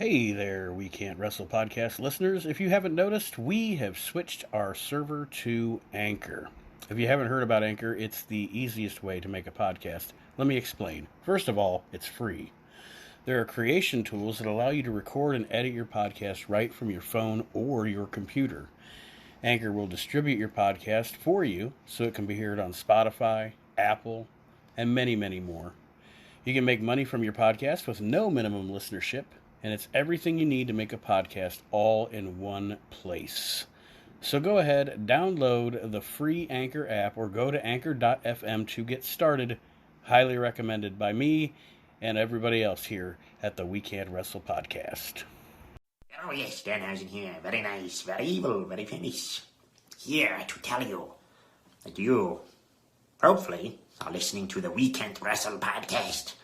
Hey there, We Can't Wrestle Podcast listeners. If you haven't noticed, we have switched our server to Anchor. If you haven't heard about Anchor, it's the easiest way to make a podcast. Let me explain. First of all, it's free. There are creation tools that allow you to record and edit your podcast right from your phone or your computer. Anchor will distribute your podcast for you so it can be heard on Spotify, Apple, and many, many more. You can make money from your podcast with no minimum listenership, and it's everything you need to make a podcast all in one place. So go ahead, download the free Anchor app or go to anchor.fm to get started. Highly recommended by me and everybody else here at the We Can't Wrestle Podcast. Oh yes, Danhausen here. Very nice, very evil, very famous. Here to tell you that you, hopefully, are listening to the We Can't Wrestle Podcast.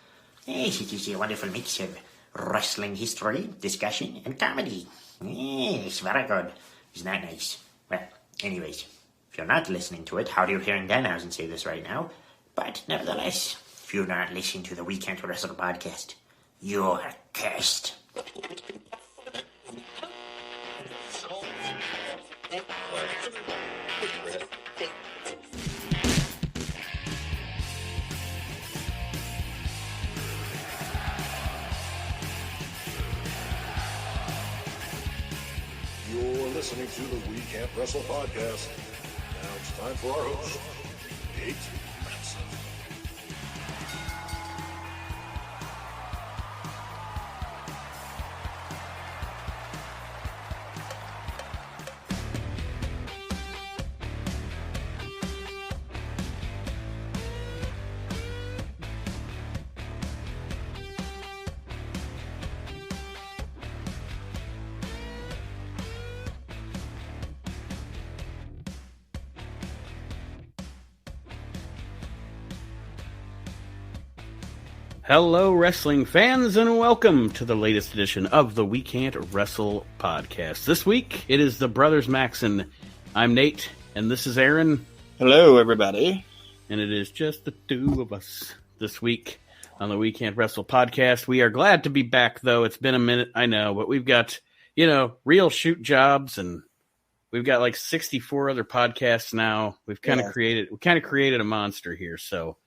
Yes, it is a wonderful mix of wrestling history, discussion, and comedy. Yes, very good. Isn't that nice? Well, anyways, if you're not listening to it, how are you hearing Danhausen say this right now? But nevertheless, if you're not listening to the We Can't Wrestle Podcast, you're cursed. You're listening to the We Can't Wrestle Podcast. Now it's time for our host, Maxson. Hello, wrestling fans, and welcome to the latest edition of the We Can't Wrestle Podcast. This week, it is the Brothers Maxson. I'm Nate, and this is Aaron. Hello, everybody. And it is just the two of us this week on the We Can't Wrestle Podcast. We are glad to be back, though. It's been a minute, I know, but we've got, real shoot jobs, and we've got like 64 other podcasts now. We've kind of created a monster here, so...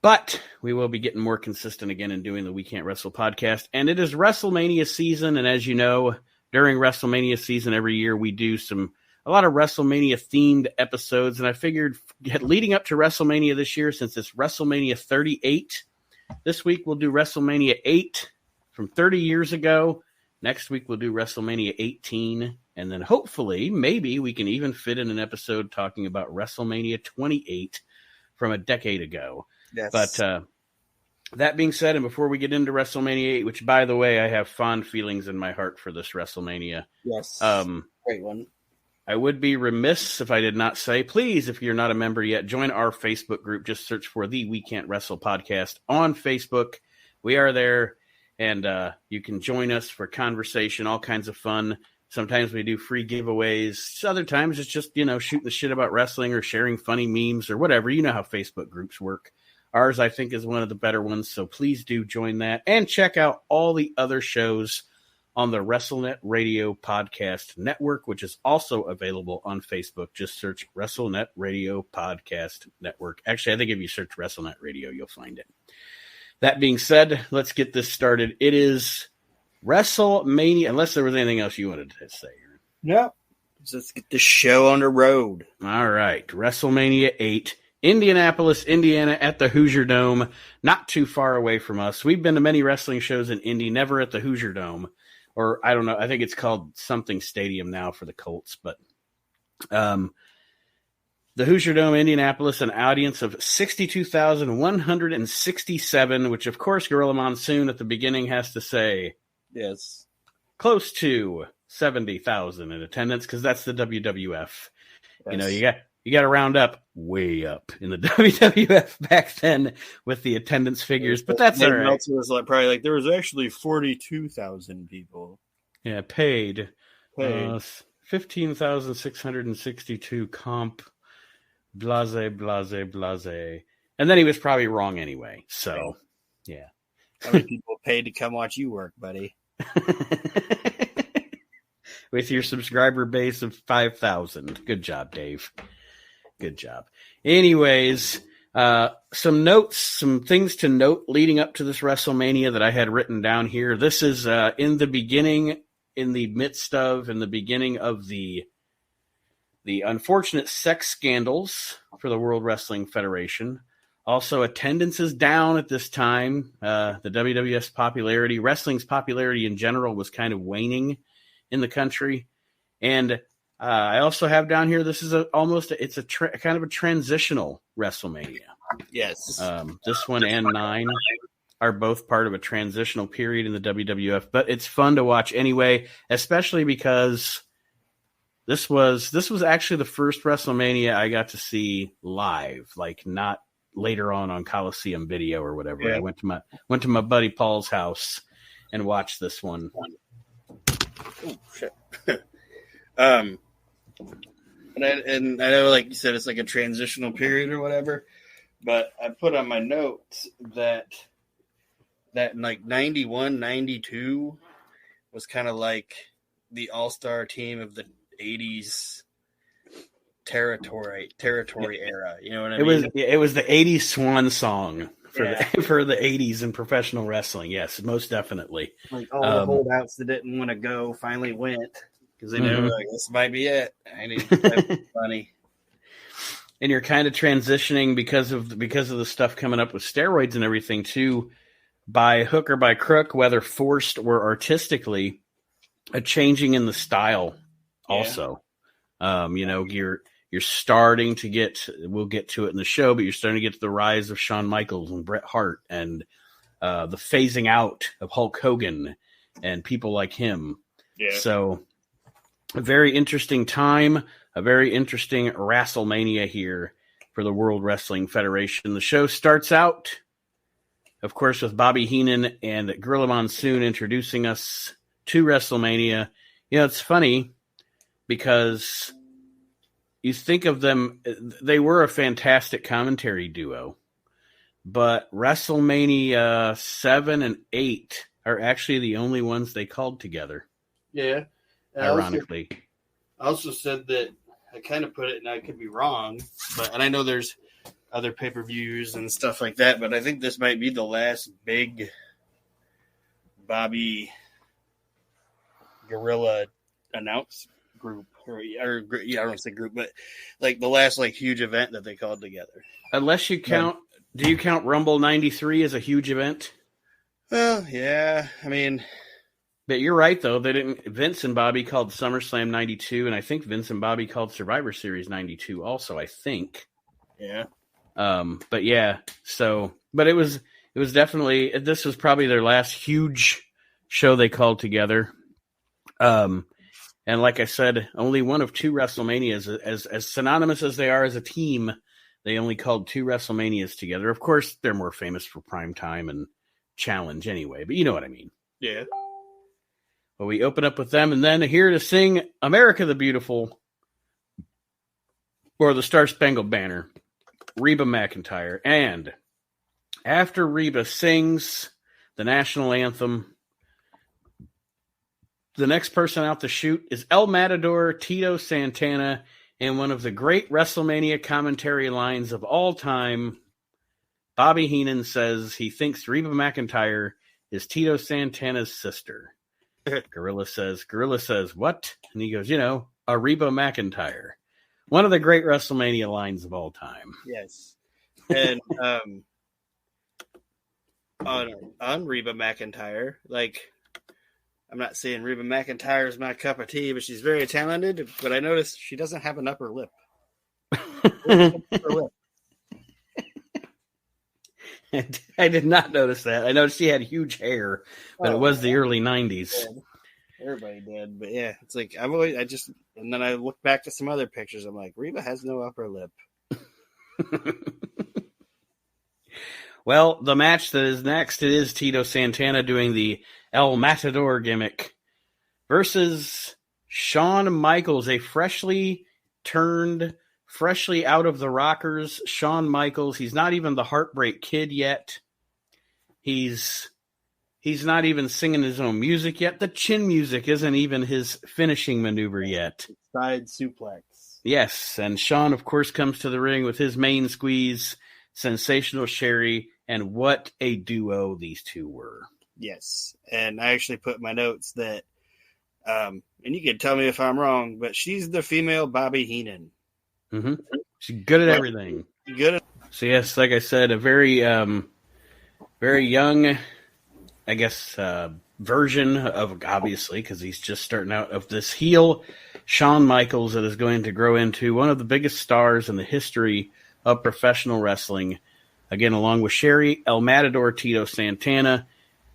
But we will be getting more consistent again in doing the We Can't Wrestle Podcast. And it is WrestleMania season. And as you know, during WrestleMania season every year, we do a lot of WrestleMania themed episodes. And I figured leading up to WrestleMania this year, since it's WrestleMania 38, this week we'll do WrestleMania 8 from 30 years ago. Next week we'll do WrestleMania 18. And then hopefully, maybe we can even fit in an episode talking about WrestleMania 28 from a decade ago. Yes. But that being said, and before we get into WrestleMania 8, which, by the way, I have fond feelings in my heart for this WrestleMania. Yes. Great one. I would be remiss if I did not say, please, if you're not a member yet, join our Facebook group. Just search for the We Can't Wrestle Podcast on Facebook. We are there, and you can join us for conversation, all kinds of fun. Sometimes we do free giveaways. Other times it's just, shooting the shit about wrestling or sharing funny memes or whatever. You know how Facebook groups work. Ours, I think, is one of the better ones, so please do join that. And check out all the other shows on the WrestleNet Radio Podcast Network, which is also available on Facebook. Just search WrestleNet Radio Podcast Network. Actually, I think if you search WrestleNet Radio, you'll find it. That being said, let's get this started. It is WrestleMania, unless there was anything else you wanted to say, Aaron. Yep. Let's get the show on the road. All right. WrestleMania 8. Indianapolis, Indiana, at the Hoosier Dome, not too far away from us. We've been to many wrestling shows in Indy, never at the Hoosier Dome, or I don't know. I think it's called something stadium now for the Colts, but the Hoosier Dome, Indianapolis, an audience of 62,167, which of course Gorilla Monsoon at the beginning has to say, yes, close to 70,000 in attendance, because that's the WWF. Yes. You got to round up way up in the WWF back then with the attendance figures, but that's all right. Meltzer was probably there was actually 42,000 people. Yeah, paid. 15,662 comp, blase. And then he was probably wrong anyway. So, yeah. How many people paid to come watch you work, buddy? With your subscriber base of 5,000. Good job, Dave. Good job. Anyways, some notes, some things to note leading up to this WrestleMania that I had written down here. This is in the beginning of the unfortunate sex scandals for the World Wrestling Federation. Also, attendance is down at this time. The WWF's popularity, wrestling's popularity in general, was kind of waning in the country. And I also have down here, this is kind of a transitional WrestleMania. Yes. This one and 9 are both part of a transitional period in the WWF, but it's fun to watch anyway, especially because this was actually the first WrestleMania I got to see live, like not later on Coliseum Video or whatever. Yeah. I went to my buddy Paul's house and watched this one. Oh shit. And I know, like you said, it's like a transitional period or whatever, but I put on my notes that like 91, 92 was kind of like the all-star team of the 80s territory era. You know what I mean? It was the 80s swan song for the 80s in professional wrestling. Yes, most definitely. Like all the holdouts that didn't want to go finally went because they knew like this might be it. I need money. And you're kind of transitioning because of the stuff coming up with steroids and everything too, by hook or by crook, whether forced or artistically, a changing in the style also. You're starting to get, we'll get to it in the show, but you're starting to get to the rise of Shawn Michaels and Bret Hart and the phasing out of Hulk Hogan and people like him. Yeah. So a very interesting time, a very interesting WrestleMania here for the World Wrestling Federation. The show starts out, of course, with Bobby Heenan and Gorilla Monsoon introducing us to WrestleMania. You know, it's funny because you think of them, they were a fantastic commentary duo, but WrestleMania 7 and 8 are actually the only ones they called together. Yeah. Ironically. I also said that I kind of put it, and I could be wrong, and I know there's other pay-per-views and stuff like that, but I think this might be the last big Bobby Gorilla announce group, or I don't say group, but like the last like huge event that they called together. Unless you count, do you count Rumble 93 as a huge event? Well, yeah, I mean, but you're right though. They didn't. Vince and Bobby called SummerSlam 92, and I think Vince and Bobby called Survivor Series 92 also. I think. Yeah. But yeah. So, but it was definitely, this was probably their last huge show they called together. And like I said, only one of 2 WrestleManias, as synonymous as they are as a team, they only called 2 WrestleManias together. Of course, they're more famous for Primetime and Challenge anyway, but you know what I mean. Yeah. Well, we open up with them, and then here to sing America the Beautiful, or the Star Spangled Banner, Reba McEntire. And after Reba sings the national anthem, the next person out to shoot is El Matador Tito Santana, in one of the great WrestleMania commentary lines of all time. Bobby Heenan says he thinks Reba McEntire is Tito Santana's sister. Gorilla says, what? And he goes, a Reba McEntire. One of the great WrestleMania lines of all time. Yes. And on Reba McEntire, like, I'm not saying Reba McEntire is my cup of tea, but she's very talented. But I noticed she doesn't have an upper lip. I did not notice that. I noticed she had huge hair, but it was the early 90s. Everybody did. But yeah, it's like, and then I look back at some other pictures. I'm like, Reba has no upper lip. Well, the match that is next, it is Tito Santana doing the El Matador gimmick versus Shawn Michaels, a freshly out of the rockers, Shawn Michaels. He's not even the Heartbreak Kid yet. He's He's not even singing his own music yet. The chin music isn't even his finishing maneuver yet. Side suplex. Yes, and Shawn, of course, comes to the ring with his main squeeze, Sensational Sherry, and what a duo these two were. Yes, and I actually put in my notes that, and you can tell me if I'm wrong, but she's the female Bobby Heenan. Mm-hmm. She's good at everything. Good at- So yes, like I said, a very, very young, I guess, version of, obviously, because he's just starting out, of this heel, Shawn Michaels, that is going to grow into one of the biggest stars in the history of professional wrestling. Again, along with Sherry, El Matador, Tito Santana.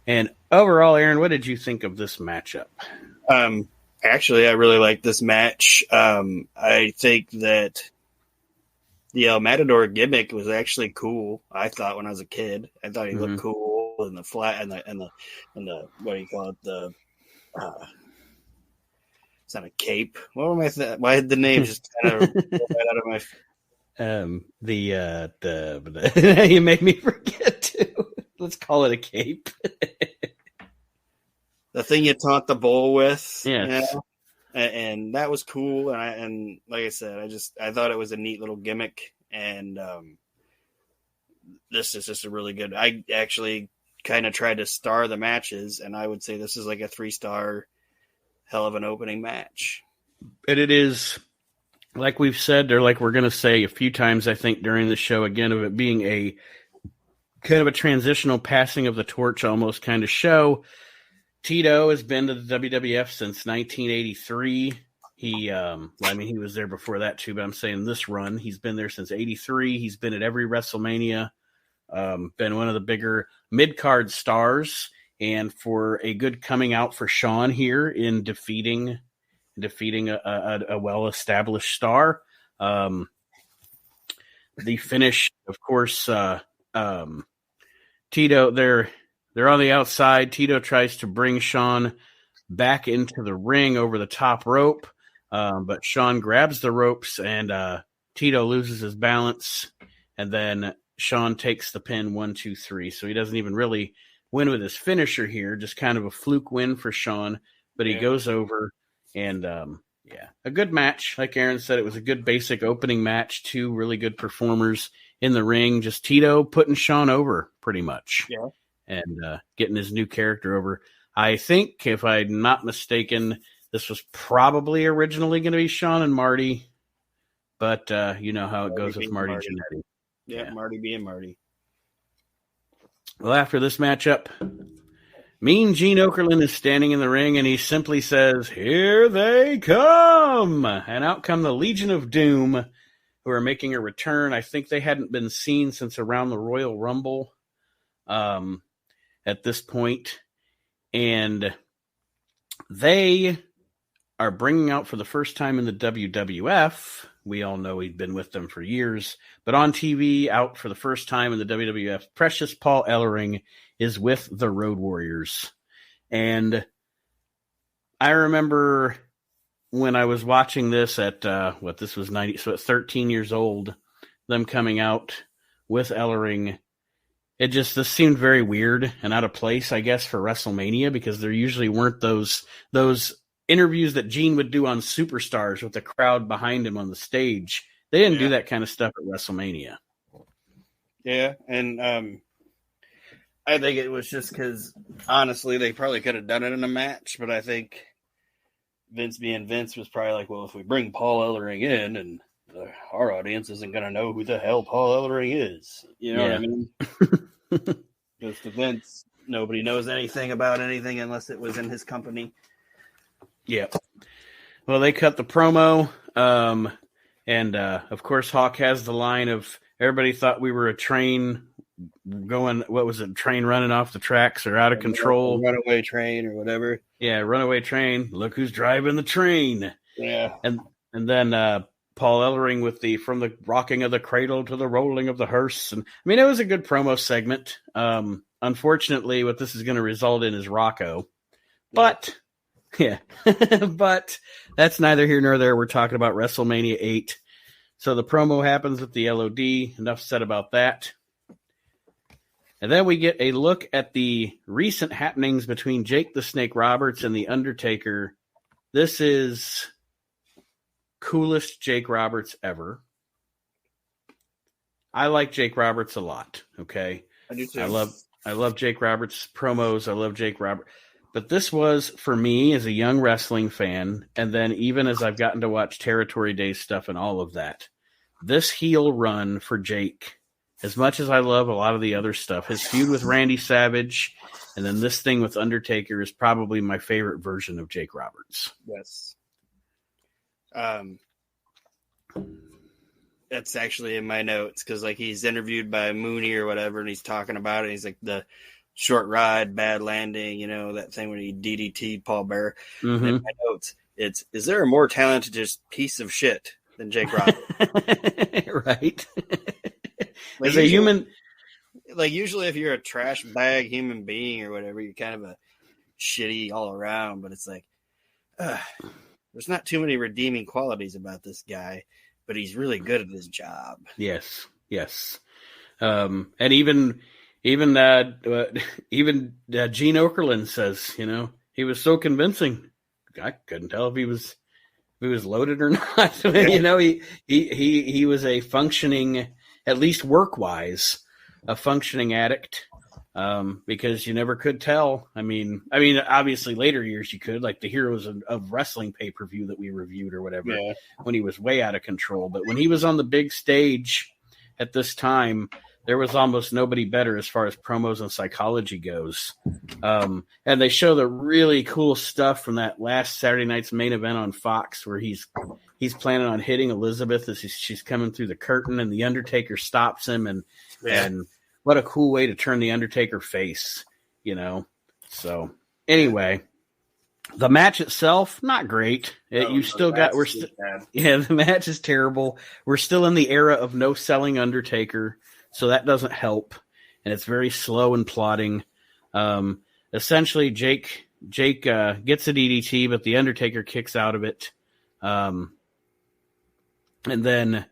And overall, Aaron, what did you think of this matchup? Actually, I really like this match. I think that the El Matador gimmick was actually cool. I thought when I was a kid, I thought he looked cool in the flat and the what do you call it? The it's not a cape. What am I? Why did the name just kind of right out of my? You made me forget too. Let's call it a cape. The thing you taunt the bull with, yes. You know? And that was cool. And like I said, I thought it was a neat little gimmick. And this is just a really good. I actually kind of tried to star the matches, and I would say this is like a 3-star hell of an opening match. And it is, like we've said, or like we're going to say a few times, I think, during the show, again, of it being a kind of a transitional passing of the torch almost kind of show. Tito has been to the WWF since 1983. He was there before that too, but I'm saying this run, he's been there since 83. He's been at every WrestleMania, been one of the bigger mid-card stars, and for a good coming out for Shawn here in defeating a well-established star. The finish, of course, Tito, they're on the outside. Tito tries to bring Shawn back into the ring over the top rope, but Shawn grabs the ropes, and Tito loses his balance, and then Shawn takes the pin 1, 2, 3. So he doesn't even really win with his finisher here, just kind of a fluke win for Shawn, but he goes over, and a good match. Like Aaron said, it was a good basic opening match. Two really good performers in the ring, just Tito putting Shawn over pretty much. Yeah. And getting his new character over. I think, if I'm not mistaken, this was probably originally going to be Shawn and Marty, but you know how it goes with Marty Jannetty. Yeah, Marty being Marty. Well, after this matchup, Mean Gene Okerlund is standing in the ring, and he simply says, "Here they come!" And out come the Legion of Doom, who are making a return. I think they hadn't been seen since around the Royal Rumble. At this point, and they are bringing out for the first time in the WWF. We all know he'd been with them for years, but on TV, out for the first time in the WWF, Precious Paul Ellering is with the Road Warriors. And I remember when I was watching this at, this was 90, so at 13 years old, them coming out with Ellering. This seemed very weird and out of place, I guess, for WrestleMania, because there usually weren't those interviews that Gene would do on Superstars with the crowd behind him on the stage. They didn't do that kind of stuff at WrestleMania. Yeah, and I think it was just because, honestly, they probably could have done it in a match, but I think Vince being Vince was probably like, well, if we bring Paul Ellering in, and our audience isn't going to know who the hell Paul Ellering is. You know what I mean? Because to Vince, nobody knows anything about anything unless it was in his company. Yeah. Well, they cut the promo, and of course, Hawk has the line of, everybody thought we were a train going, what was it, train running off the tracks or out of control. Runaway train or whatever. Yeah, runaway train. Look who's driving the train. Yeah. And then Paul Ellering with from the rocking of the cradle to the rolling of the hearse. And I mean, it was a good promo segment. Unfortunately, what this is going to result in is Rocco. But, but that's neither here nor there. We're talking about WrestleMania VIII. So the promo happens with the LOD. Enough said about that. And then we get a look at the recent happenings between Jake the Snake Roberts and The Undertaker. This is coolest Jake Roberts ever. I like Jake Roberts a lot, okay? I do too. I love Jake Roberts' promos. I love Jake Roberts. But this was, for me, as a young wrestling fan, and then even as I've gotten to watch Territory Days stuff and all of that, this heel run for Jake, as much as I love a lot of the other stuff, his feud with Randy Savage, and then this thing with Undertaker is probably my favorite version of Jake Roberts. Yes. That's actually in my notes because like he's interviewed by Mooney or whatever, and he's talking about it. He's like the short ride, bad landing, you know, that thing when he DDT Paul Bearer. Mm-hmm. And in my notes, is there a more talented just piece of shit than Jake Roberts? Right. Like as a human, like usually if you're a trash bag human being or whatever, you're kind of a shitty all around, but it's like there's not too many redeeming qualities about this guy, but he's really good at his job. Yes. And even Gene Okerlund says, you know, he was so convincing. I couldn't tell if he was loaded or not. You know, he was a functioning, at least work wise, a functioning addict. Because you never could tell. I mean, obviously later years you could, like the Heroes of Wrestling pay-per-view that we reviewed or whatever, when he was way out of control. But when he was on the big stage at this time, there was almost nobody better as far as promos and psychology goes. And they show the really cool stuff from that last Saturday night's main event on Fox, where he's planning on hitting Elizabeth as she's coming through the curtain, and the Undertaker stops him, and what a cool way to turn the Undertaker face, you know. So anyway, the match itself, not great. The match is terrible. We're still in the era of no selling Undertaker, so that doesn't help. And it's very slow and plodding. Essentially, Jake gets a DDT, but the Undertaker kicks out of it. And then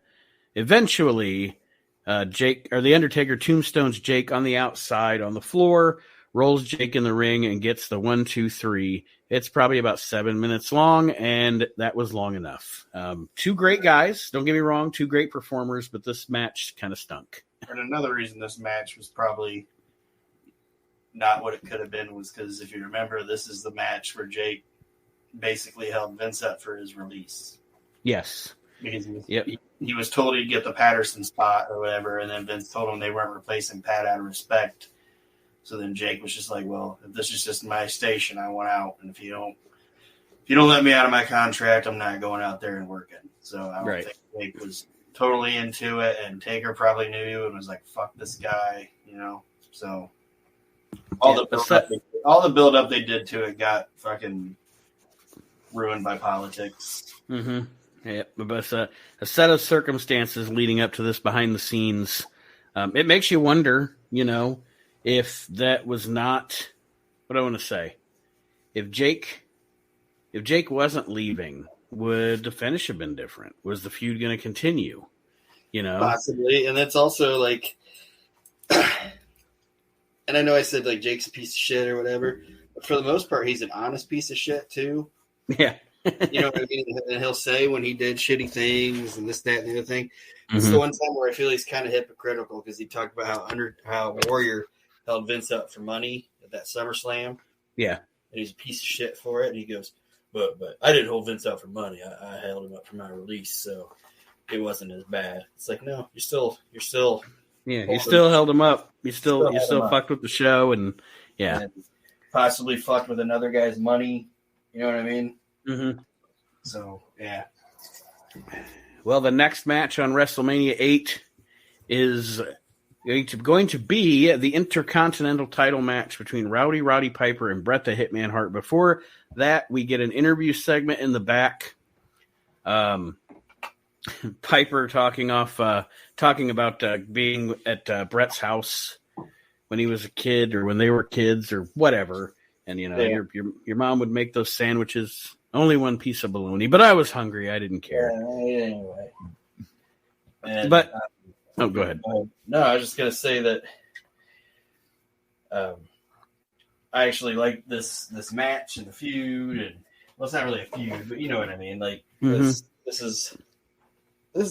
eventually, the Undertaker tombstones Jake on the outside on the floor, rolls Jake in the ring, and gets the 1, 2, 3. It's probably about 7 minutes long, and that was long enough. Two great guys, don't get me wrong, two great performers, but this match kind of stunk. And another reason this match was probably not what it could have been was because if you remember, this is the match where Jake basically held Vince up for his release. Yes. Because he was told he'd get the Patterson spot or whatever, and then Vince told him they weren't replacing Pat out of respect. So then Jake was just like, well, if this is just my station, I want out. And if you don't let me out of my contract, I'm not going out there and working. So I don't think Jake was totally into it, and Taker probably knew and was like, fuck this guy, you know. So all the build up they did to it got fucking ruined by politics. Mm-hmm. Yeah, but a set of circumstances leading up to this behind the scenes. It makes you wonder, you know, if that was not what I want to say. If Jake wasn't leaving, would the finish have been different? Was the feud going to continue? You know, possibly. And that's also like, and I know I said like Jake's a piece of shit or whatever, but for the most part, he's an honest piece of shit too. Yeah. You know what I mean? And he'll say when he did shitty things and this, that, and the other thing. Mm-hmm. It's the one time where I feel he's kind of hypocritical because he talked about how Warrior held Vince up for money at that SummerSlam. Yeah. And he's a piece of shit for it. And he goes, but I didn't hold Vince up for money. I held him up for my release, so it wasn't as bad. It's like, no, you're still yeah, you still held him up. You still fucked with the show, and and possibly fucked with another guy's money. You know what I mean? Mm-hmm. So yeah. Well, the next match on WrestleMania VIII is going to be the Intercontinental title match between Roddy Piper and Bret the Hitman Hart. Before that, we get an interview segment in the back. Piper talking about being at Bret's house when he was a kid or when they were kids or whatever. And, you know, your mom would make those sandwiches, only one piece of bologna, but I was hungry. I didn't care. Anyway. And, but, go ahead. No, I was just going to say that I actually like this match and the feud, and well, it's not really a feud, but you know what I mean. Like this is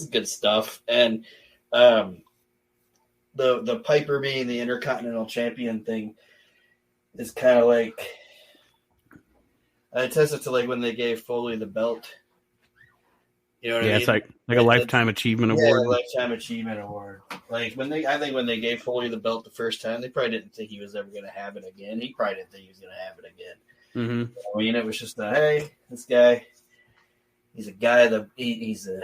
good stuff, and the Piper being the Intercontinental Champion thing is kind of like I attest it to like when they gave Foley the belt. You know what I mean? It's like a lifetime achievement award. Yeah, lifetime achievement award. Like I think when they gave Foley the belt the first time, they probably didn't think he was ever going to have it again. He probably didn't think he was going to have it again. Mm-hmm. I mean, it was just hey, this guy, he's a guy he's a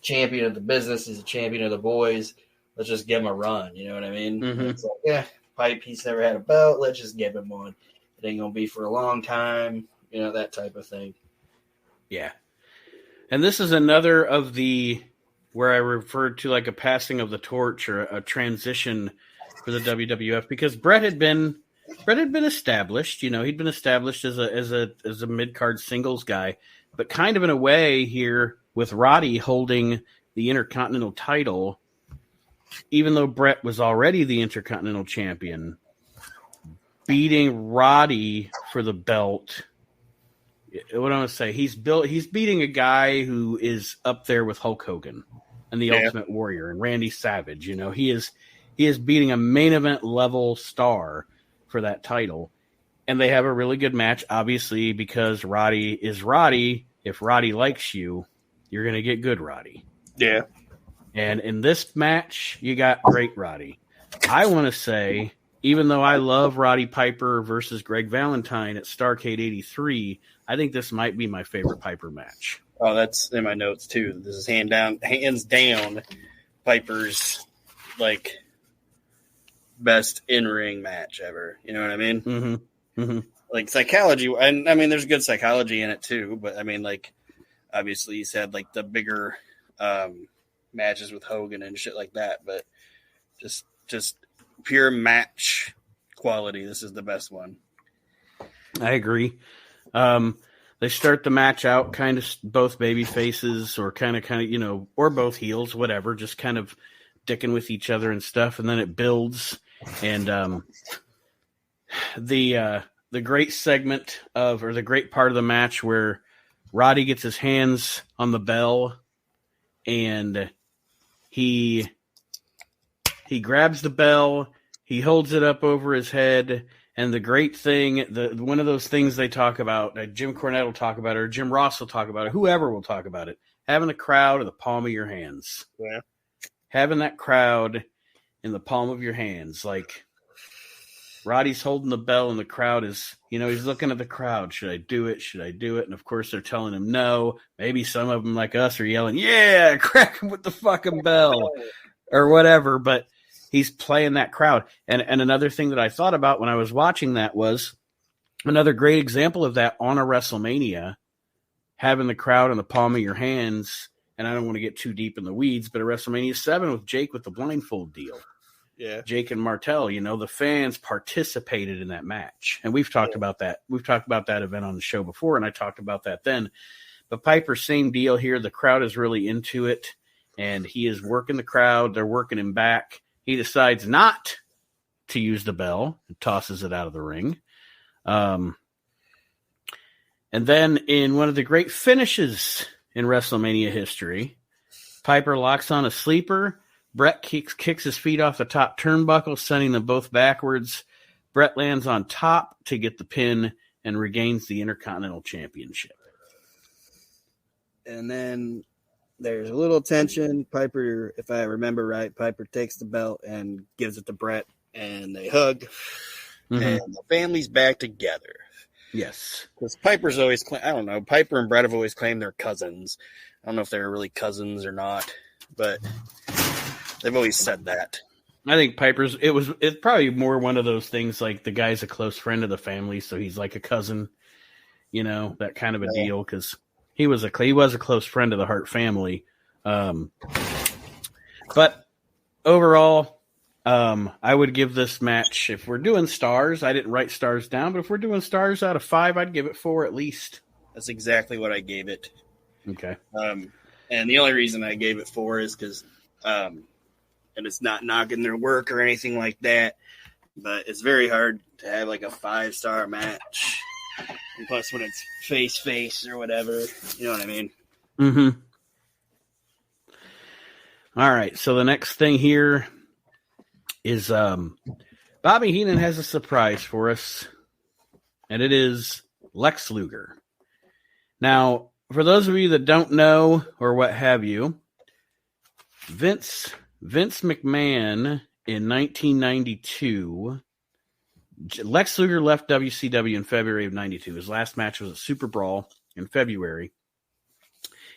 champion of the business. He's a champion of the boys. Let's just give him a run. You know what I mean? Mm-hmm. It's like, Pipe, he's never had a belt. Let's just give him one. It ain't going to be for a long time. You know, that type of thing. Yeah. And this is another of where I referred to like a passing of the torch or a transition for the WWF, because Bret had been established. You know, he'd been established as a mid-card singles guy, but kind of in a way here with Roddy holding the Intercontinental title, even though Bret was already the Intercontinental Champion, beating Roddy for the belt. What I want to say, he's beating a guy who is up there with Hulk Hogan and the Ultimate Warrior and Randy Savage. You know, he is beating a main event level star for that title, and they have a really good match. Obviously, because Roddy is Roddy. If Roddy likes you, you're going to get good Roddy. Yeah. And in this match, you got great Roddy. I want to say, even though I love Roddy Piper versus Greg Valentine at Starrcade 83, I think this might be my favorite Piper match. Oh, that's in my notes too. This is hands down Piper's like best in-ring match ever. You know what I mean? Mm-hmm. Mm-hmm. Like psychology, and I mean, there's good psychology in it too. But I mean, like obviously he's had like the bigger matches with Hogan and shit like that. But just pure match quality, this is the best one. I agree. They start the match out kind of both baby faces or kind of, you know, or both heels, whatever, just kind of dicking with each other and stuff. And then it builds. And the great segment or the great part of the match where Roddy gets his hands on the bell and he grabs the bell, he holds it up over his head. And the great thing, one of those things they talk about, Jim Cornette will talk about it, or Jim Ross will talk about it, whoever will talk about it, having the crowd in the palm of your hands. Yeah. Having that crowd in the palm of your hands. Like, Roddy's holding the bell and the crowd is, you know, he's looking at the crowd. Should I do it? Should I do it? And, of course, they're telling him no. Maybe some of them, like us, are yelling, yeah, crack him with the fucking bell or whatever. But he's playing that crowd. And another thing that I thought about when I was watching that was another great example of that on a WrestleMania, having the crowd in the palm of your hands. And I don't want to get too deep in the weeds, but at WrestleMania VII with Jake with the blindfold deal. Yeah. Jake and Martel, you know, the fans participated in that match. And we've talked about that. We've talked about that event on the show before, and I talked about that then. But Piper, same deal here. The crowd is really into it, and he is working the crowd. They're working him back. He decides not to use the bell and tosses it out of the ring. And then in one of the great finishes in WrestleMania history, Piper locks on a sleeper. Bret kicks his feet off the top turnbuckle, sending them both backwards. Bret lands on top to get the pin and regains the Intercontinental Championship. And then there's a little tension. Piper, if I remember right, Piper takes the belt and gives it to Bret, and they hug. Mm-hmm. And the family's back together. Yes. Because Piper's always I don't know, Piper and Bret have always claimed they're cousins. I don't know if they're really cousins or not, but they've always said that. I think it's probably more one of those things like the guy's a close friend of the family, so he's like a cousin, you know, that kind of a deal, because he was a close friend of the Hart family. But overall, I would give this match, if we're doing stars, I didn't write stars down, but if we're doing stars out of 5, I'd give it 4 at least. That's exactly what I gave it. Okay. And the only reason I gave it 4 is because, and it's not knocking their work or anything like that, but it's very hard to have like a 5-star match. And plus, when it's face or whatever, you know what I mean? Mm-hmm. All right. So the next thing here is Bobby Heenan has a surprise for us, and it is Lex Luger. Now, for those of you that don't know or what have you, Vince McMahon in 1992, Lex Luger left WCW in February of 92. His last match was a Super Brawl in February.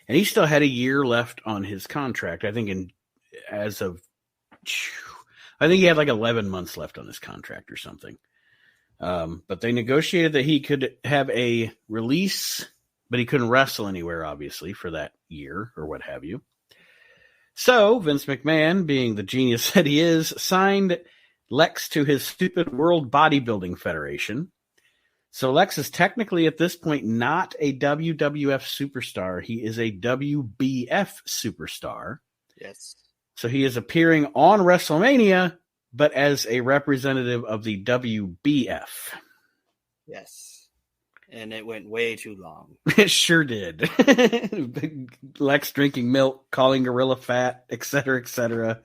And he still had a year left on his contract. I think he had like 11 months left on his contract or something. But they negotiated that he could have a release, but he couldn't wrestle anywhere, obviously, for that year or what have you. So Vince McMahon, being the genius that he is, signed Lex to his stupid World Bodybuilding Federation. So Lex is technically at this point not a WWF superstar. He is a WBF superstar. Yes. So he is appearing on WrestleMania, but as a representative of the WBF. Yes. And it went way too long. It sure did. Lex drinking milk, calling Gorilla fat, etc., etc.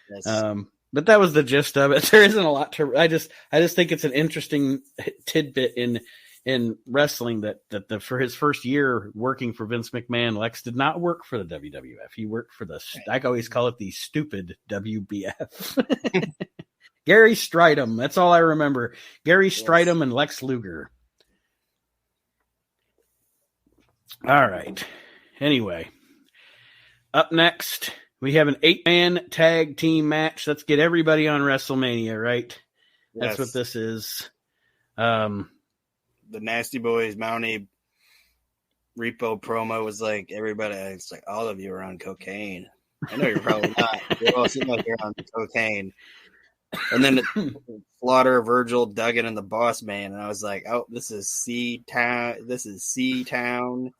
Yes. But that was the gist of it. There isn't a lot to. I just think it's an interesting tidbit in wrestling that for his first year working for Vince McMahon, Lex did not work for the WWF. He worked for I always call it the stupid WBF. Gary Stridham. That's all I remember. Gary Stridham and Lex Luger. All right. Anyway, up next, we have an 8-man tag team match. Let's get everybody on WrestleMania, right? That's what this is. The Nasty Boys Mountie Repo promo was like, everybody, it's like, all of you are on cocaine. I know you're probably not. You're all sitting like you're on cocaine. And then Slaughter, Virgil, Duggan, and the Boss Man. And I was like, oh, this is C-Town. This is C-Town.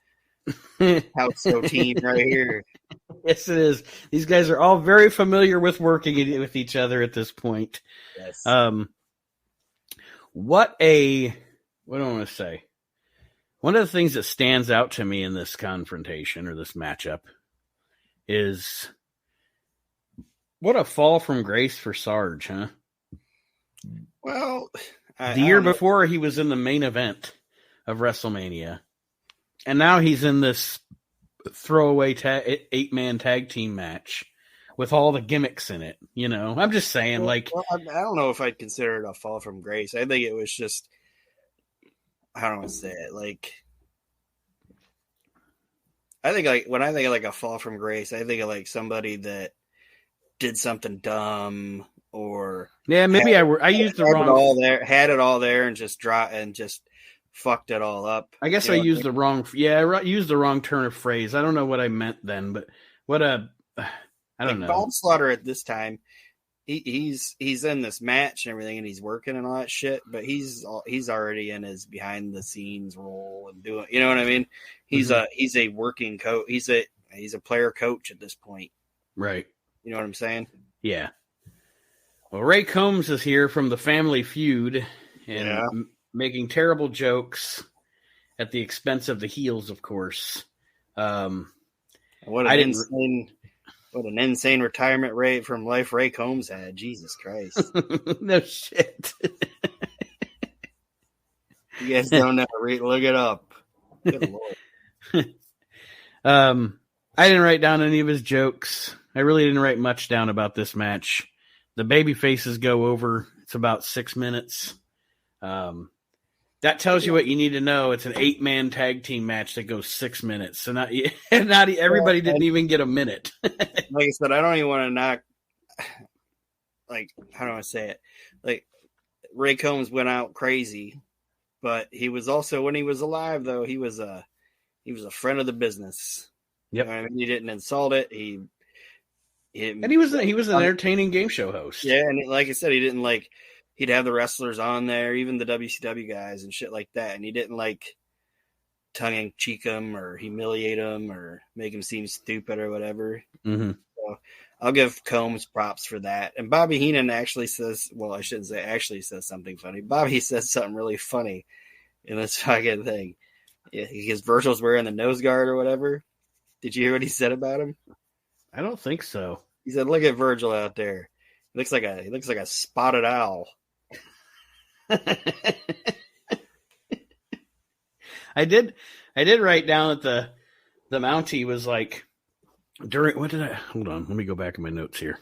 House So team right here. Yes, it is. These guys are all very familiar with working with each other at this point. Yes. What do I want to say? One of the things that stands out to me in this confrontation or this matchup is what a fall from grace for Sarge, huh? Well, the year before he was in the main event of WrestleMania. And now he's in this throwaway 8-man tag team match with all the gimmicks in it. You know, I'm just saying, I don't know if I'd consider it a fall from grace. I think it was just, how do I say it? When I think of a fall from grace, I think of somebody that did something dumb or maybe I used the wrong. Had it all there and just fucked it all up. I guess I used the wrong. Yeah, I used the wrong turn of phrase. I don't know what I meant then, but I don't know. Bob Slaughter at this time, he's in this match and everything, and he's working and all that shit. But he's already in his behind the scenes role and doing. You know what I mean? He's a working coach. He's a player coach at this point. Right. You know what I'm saying? Yeah. Well, Ray Combs is here from the Family Feud and making terrible jokes at the expense of the heels, of course. What an insane retirement rate from life Ray Combs had. Jesus Christ. No shit. You guys don't know. Look it up. Good Lord. I didn't write down any of his jokes. I really didn't write much down about this match. The baby faces go over. It's about 6 minutes. That tells you what you need to know. It's an 8-man tag team match that goes 6 minutes. So not everybody didn't even get a minute. Like I said, I don't even want to knock. How do I say it? Ray Combs went out crazy, but he was also, when he was alive, though, he was a friend of the business. Yep. You know what I mean? He didn't insult it. And he was an entertaining game show host. Yeah, and like I said, he didn't he'd have the wrestlers on there, even the WCW guys and shit like that. And he didn't tongue-in-cheek them or humiliate them or make them seem stupid or whatever. Mm-hmm. So I'll give Combs props for that. And Bobby Heenan actually says, well, I shouldn't say actually says something funny. Bobby says something really funny in this fucking thing. Yeah, because Virgil's wearing the nose guard or whatever. Did you hear what he said about him? I don't think so. He said, "Look at Virgil out there. He looks like a spotted owl." I did write down that the Mountie was like hold on, let me go back in my notes here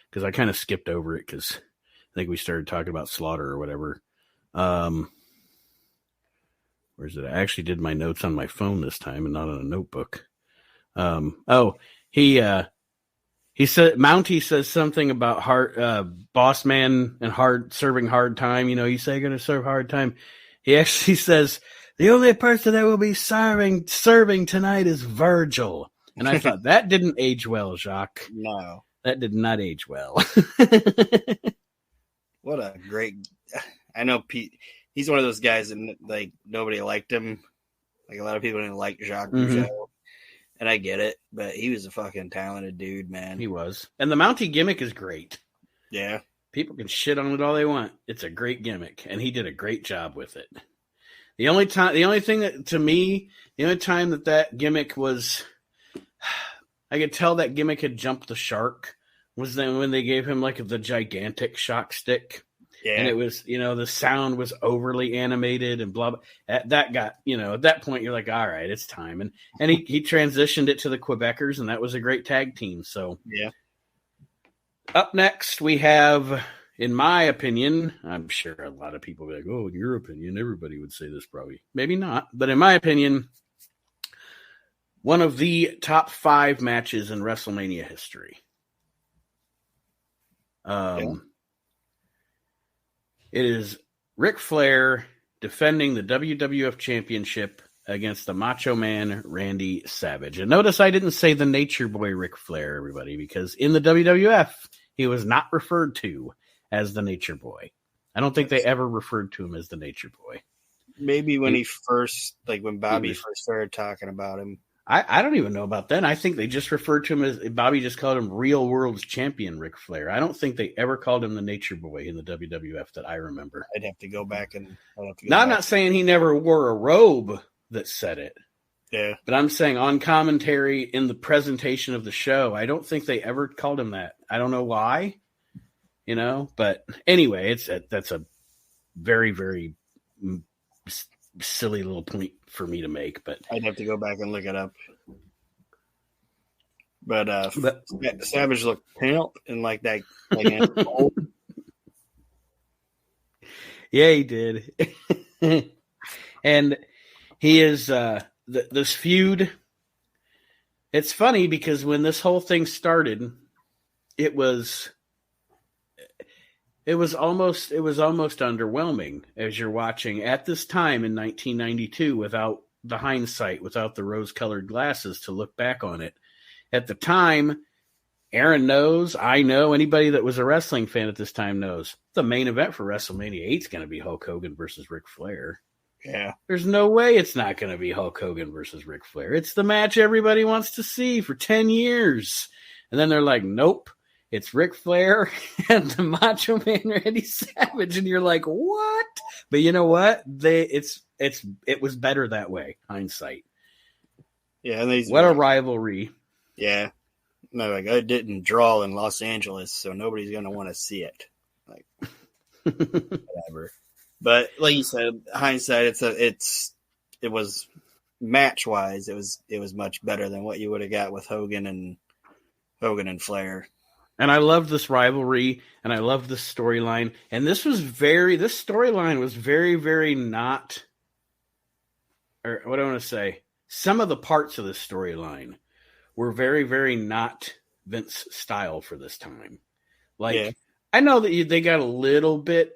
because I kind of skipped over it because I think we started talking about Slaughter or whatever. Where's it? I actually did my notes on my phone this time and not on a notebook. He said Mountie says something about boss man and serving hard time. You know, you say you're going to serve hard time. He actually says the only person that will be serving tonight is Virgil. And I thought that didn't age well, Jacques. No, that did not age well. What a great! I know Pete. He's one of those guys that like nobody liked him. Like a lot of people didn't like Jacques Rougeau. And I get it, but he was a fucking talented dude, man. He was. And the Mountie gimmick is great. Yeah. People can shit on it all they want. It's a great gimmick, and he did a great job with it. The only time that gimmick was, I could tell that gimmick had jumped the shark was then when they gave him like the gigantic shock stick. Yeah. And it was, the sound was overly animated and blah, blah. That got, at that point you're like, all right, it's time. And he transitioned it to the Quebecers, and that was a great tag team. So yeah. Up next we have, in my opinion, I'm sure a lot of people will be like, oh, in your opinion, everybody would say this probably. Maybe not. But in my opinion, one of the top 5 matches in WrestleMania history. It is Ric Flair defending the WWF Championship against the Macho Man Randy Savage. And notice I didn't say the Nature Boy Ric Flair, everybody, because in the WWF, he was not referred to as the Nature Boy. I don't think they ever referred to him as the Nature Boy. Maybe when when Bobby first started talking about him. I don't even know about that. I think they just referred to him as, Bobby just called him Real World's Champion Ric Flair. I don't think they ever called him the Nature Boy in the WWF that I remember. I'd have to go back and... I'm not saying he never wore a robe that said it. Yeah. But I'm saying on commentary in the presentation of the show, I don't think they ever called him that. I don't know why, but anyway, that's a very, very silly little point for me to make, but I'd have to go back and look it up. But Savage looked pimp and like that. Yeah, he did. And he is this feud. It's funny because when this whole thing started, it was almost underwhelming as you're watching at this time in 1992 without the hindsight, without the rose-colored glasses to look back on it. At the time, Aaron knows, I know, anybody that was a wrestling fan at this time knows, the main event for WrestleMania VIII is going to be Hulk Hogan versus Ric Flair. Yeah. There's no way it's not going to be Hulk Hogan versus Ric Flair. It's the match everybody wants to see for 10 years. And then they're like, nope. It's Ric Flair and the Macho Man Randy Savage, and you're like, what? But you know what? It was better that way. Hindsight. Yeah, and what a rivalry. Yeah, no, like I didn't draw in Los Angeles, so nobody's gonna want to see it. Like, whatever. But like you said, hindsight, it was match wise, it was much better than what you would have got with Hogan and Flair. And I love this rivalry, and I love this storyline. And this storyline was very, very not, or what do I want to say? Some of the parts of this storyline were very, very not Vince style for this time. Like, yeah. I know that they got a little bit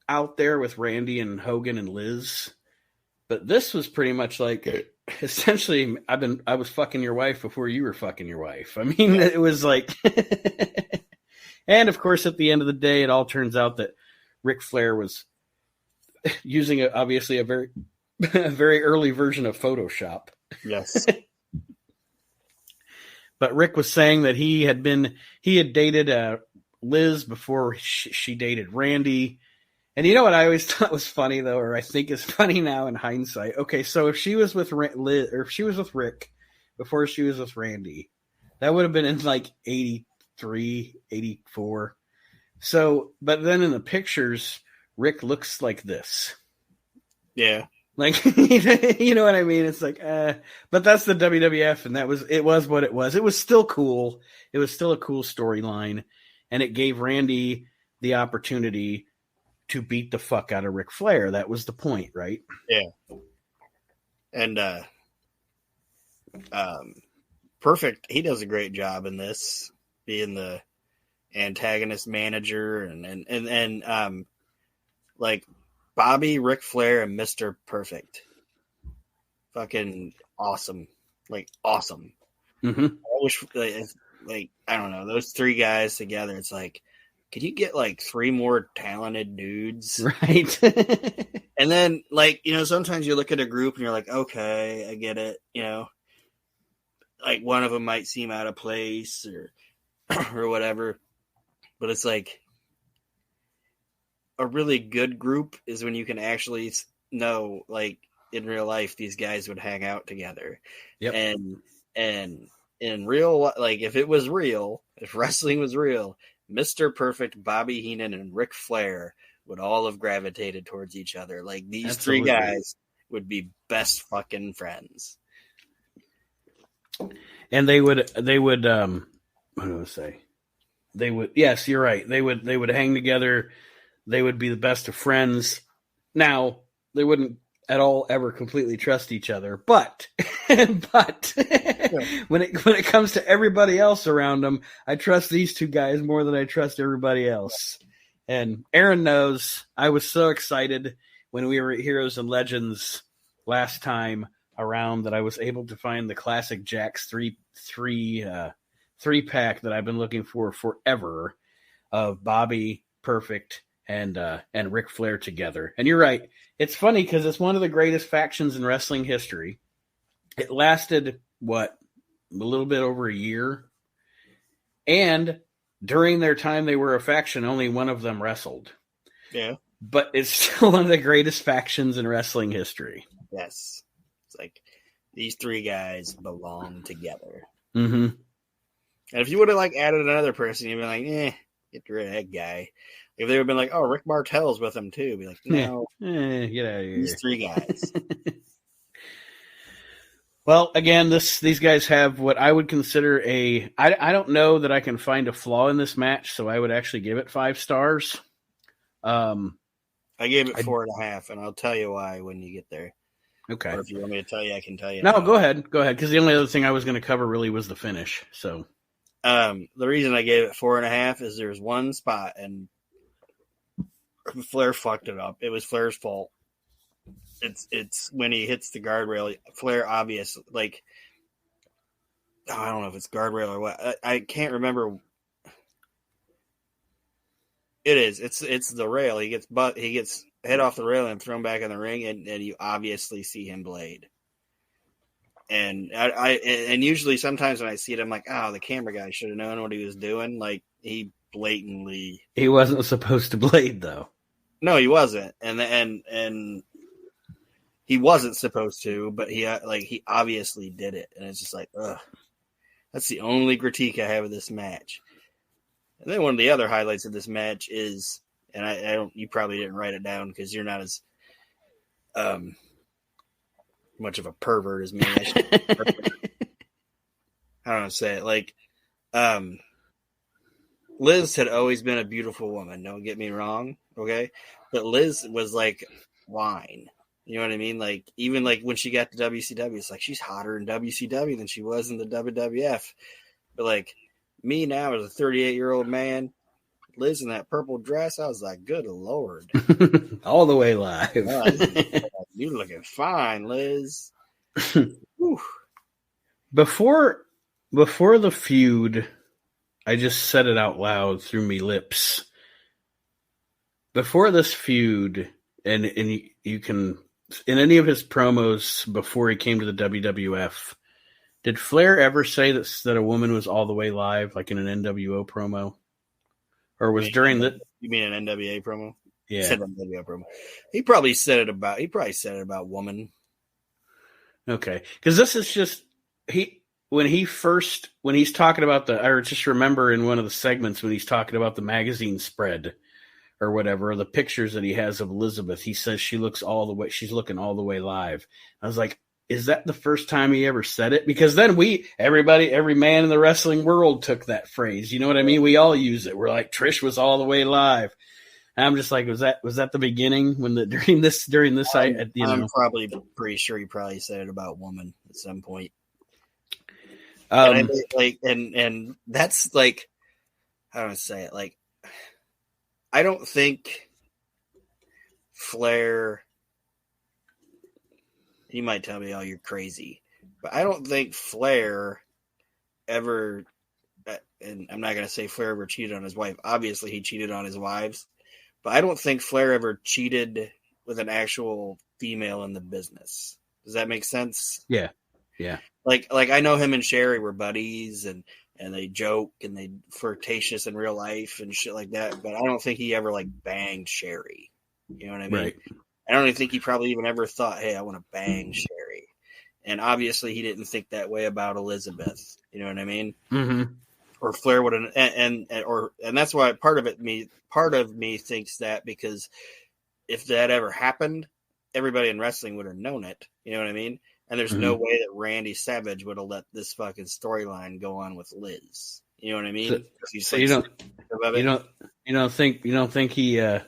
out there with Randy and Hogan and Liz, but this was pretty much like, essentially, I was fucking your wife before you were fucking your wife. I mean, it was like, and of course, at the end of the day, it all turns out that Ric Flair was using obviously a very, very early version of Photoshop. Yes. But Rick was saying that he had dated Liz before she dated Randy. And you know what I always thought was funny, though, or I think is funny now in hindsight? Okay, so if she was with Liz, or if she was with Rick before she was with Randy, that would have been in like 83, 84. So, but then in the pictures, Rick looks like this. Yeah. Like, you know what I mean? It's like, but that's the WWF, and it was what it was. It was still cool. It was still a cool storyline, and it gave Randy the opportunity to beat the fuck out of Ric Flair. That was the point, right? Yeah. And Perfect, he does a great job in this, being the antagonist manager, and like Bobby, Ric Flair, and Mr. Perfect. Fucking awesome. Like, awesome. Mm-hmm. I wish, like, I don't know, those three guys together, it's like, could you get like three more talented dudes? Right. And then, like, you know, sometimes you look at a group and you're like, okay, I get it. You know, like one of them might seem out of place or whatever. But it's like a really good group is when you can actually know, like, in real life, these guys would hang out together. Yep. And in real, like, if it was real, if wrestling was real, Mr. Perfect, Bobby Heenan, and Ric Flair would all have gravitated towards each other. Like, these Absolutely. three guys would be best fucking friends. And they would what do I say? They would, yes, you're right. They would hang together. They would be the best of friends. Now, they wouldn't at all ever completely trust each other, but when it comes to everybody else around them, I trust these two guys more than I trust everybody else. And Aaron knows I was so excited when we were at Heroes and Legends last time around that I was able to find the classic Jack's three pack that I've been looking for forever of Bobby, Perfect, and Ric Flair together. And you're right. It's funny because it's one of the greatest factions in wrestling history. It lasted, a little bit over a year. And during their time they were a faction, only one of them wrestled. Yeah. But it's still one of the greatest factions in wrestling history. Yes. It's like, these three guys belong together. Mm-hmm. And if you would have, like, added another person, you'd be like, get rid of that guy. If they would have been like, oh, Rick Martel's with them too, be like, no, get out of here. these three guys. Well, again, these guys have what I would consider I don't know that I can find a flaw in this match, so I would actually give it 5 stars. I gave it 4.5, and I'll tell you why when you get there. Okay. Or if you want me to tell you, I can tell you. No, go ahead, because the only other thing I was going to cover really was the finish. So, the reason I gave it 4.5 is there's one spot, and Flair fucked it up. It was Flair's fault. It's when he hits the guardrail. Flair obvious, like, I don't know if it's guardrail or what. I can't remember. It is. It's the rail. He gets head off the rail and thrown back in the ring, and you obviously see him blade. And and usually sometimes when I see it, I'm like, oh, the camera guy should have known what he was doing. Like, he blatantly. He wasn't supposed to blade, though. No, he wasn't, and he wasn't supposed to, but he obviously did it, and it's just like, ugh. That's the only critique I have of this match. And then one of the other highlights of this match is, and I don't, you probably didn't write it down because you're not as much of a pervert as me. I don't know, say it like, Liz had always been a beautiful woman. Don't get me wrong. Okay. But Liz was like wine. You know what I mean? Like, even like when she got to WCW, it's like she's hotter in WCW than she was in the WWF. But like me now as a 38-year-old man, Liz in that purple dress, I was like, good Lord. All the way live. You're looking fine, Liz. Before the feud, I just said it out loud through me lips. Before this feud, and you can, in any of his promos before he came to the WWF, Did Flair ever say that a woman was all the way live, like in an NWO promo? Or was during the... You mean an NWA promo? Yeah. Said NWO promo. He probably said it about woman. Okay. Because this is just... When he's talking about I just remember in one of the segments when he's talking about the magazine spread or whatever, or the pictures that he has of Elizabeth, he says she's looking all the way live. I was like, is that the first time he ever said it? Because then every man in the wrestling world took that phrase. You know what I mean? We all use it. We're like, Trish was all the way live. And I'm just like, was that the beginning during this? I'm probably pretty sure he probably said it about woman at some point. And that's like, how do I say it? Like, I don't think Flair. You might tell me, "Oh, you're crazy," but I don't think Flair ever. And I'm not going to say Flair ever cheated on his wife. Obviously, he cheated on his wives, but I don't think Flair ever cheated with an actual female in the business. Does that make sense? Yeah. Yeah. Like I know him and Sherry were buddies and they joke and they flirtatious in real life and shit like that. But I don't think he ever like banged Sherry. You know what I mean? Right. I don't even think he probably even ever thought, hey, I want to bang Sherry. And obviously he didn't think that way about Elizabeth. You know what I mean? Mm-hmm. Or Flair would have, and that's why part of me thinks that, because if that ever happened, everybody in wrestling would have known it. You know what I mean? And there's no way that Randy Savage would have let this fucking storyline go on with Liz. You know what I mean? So you don't think he? I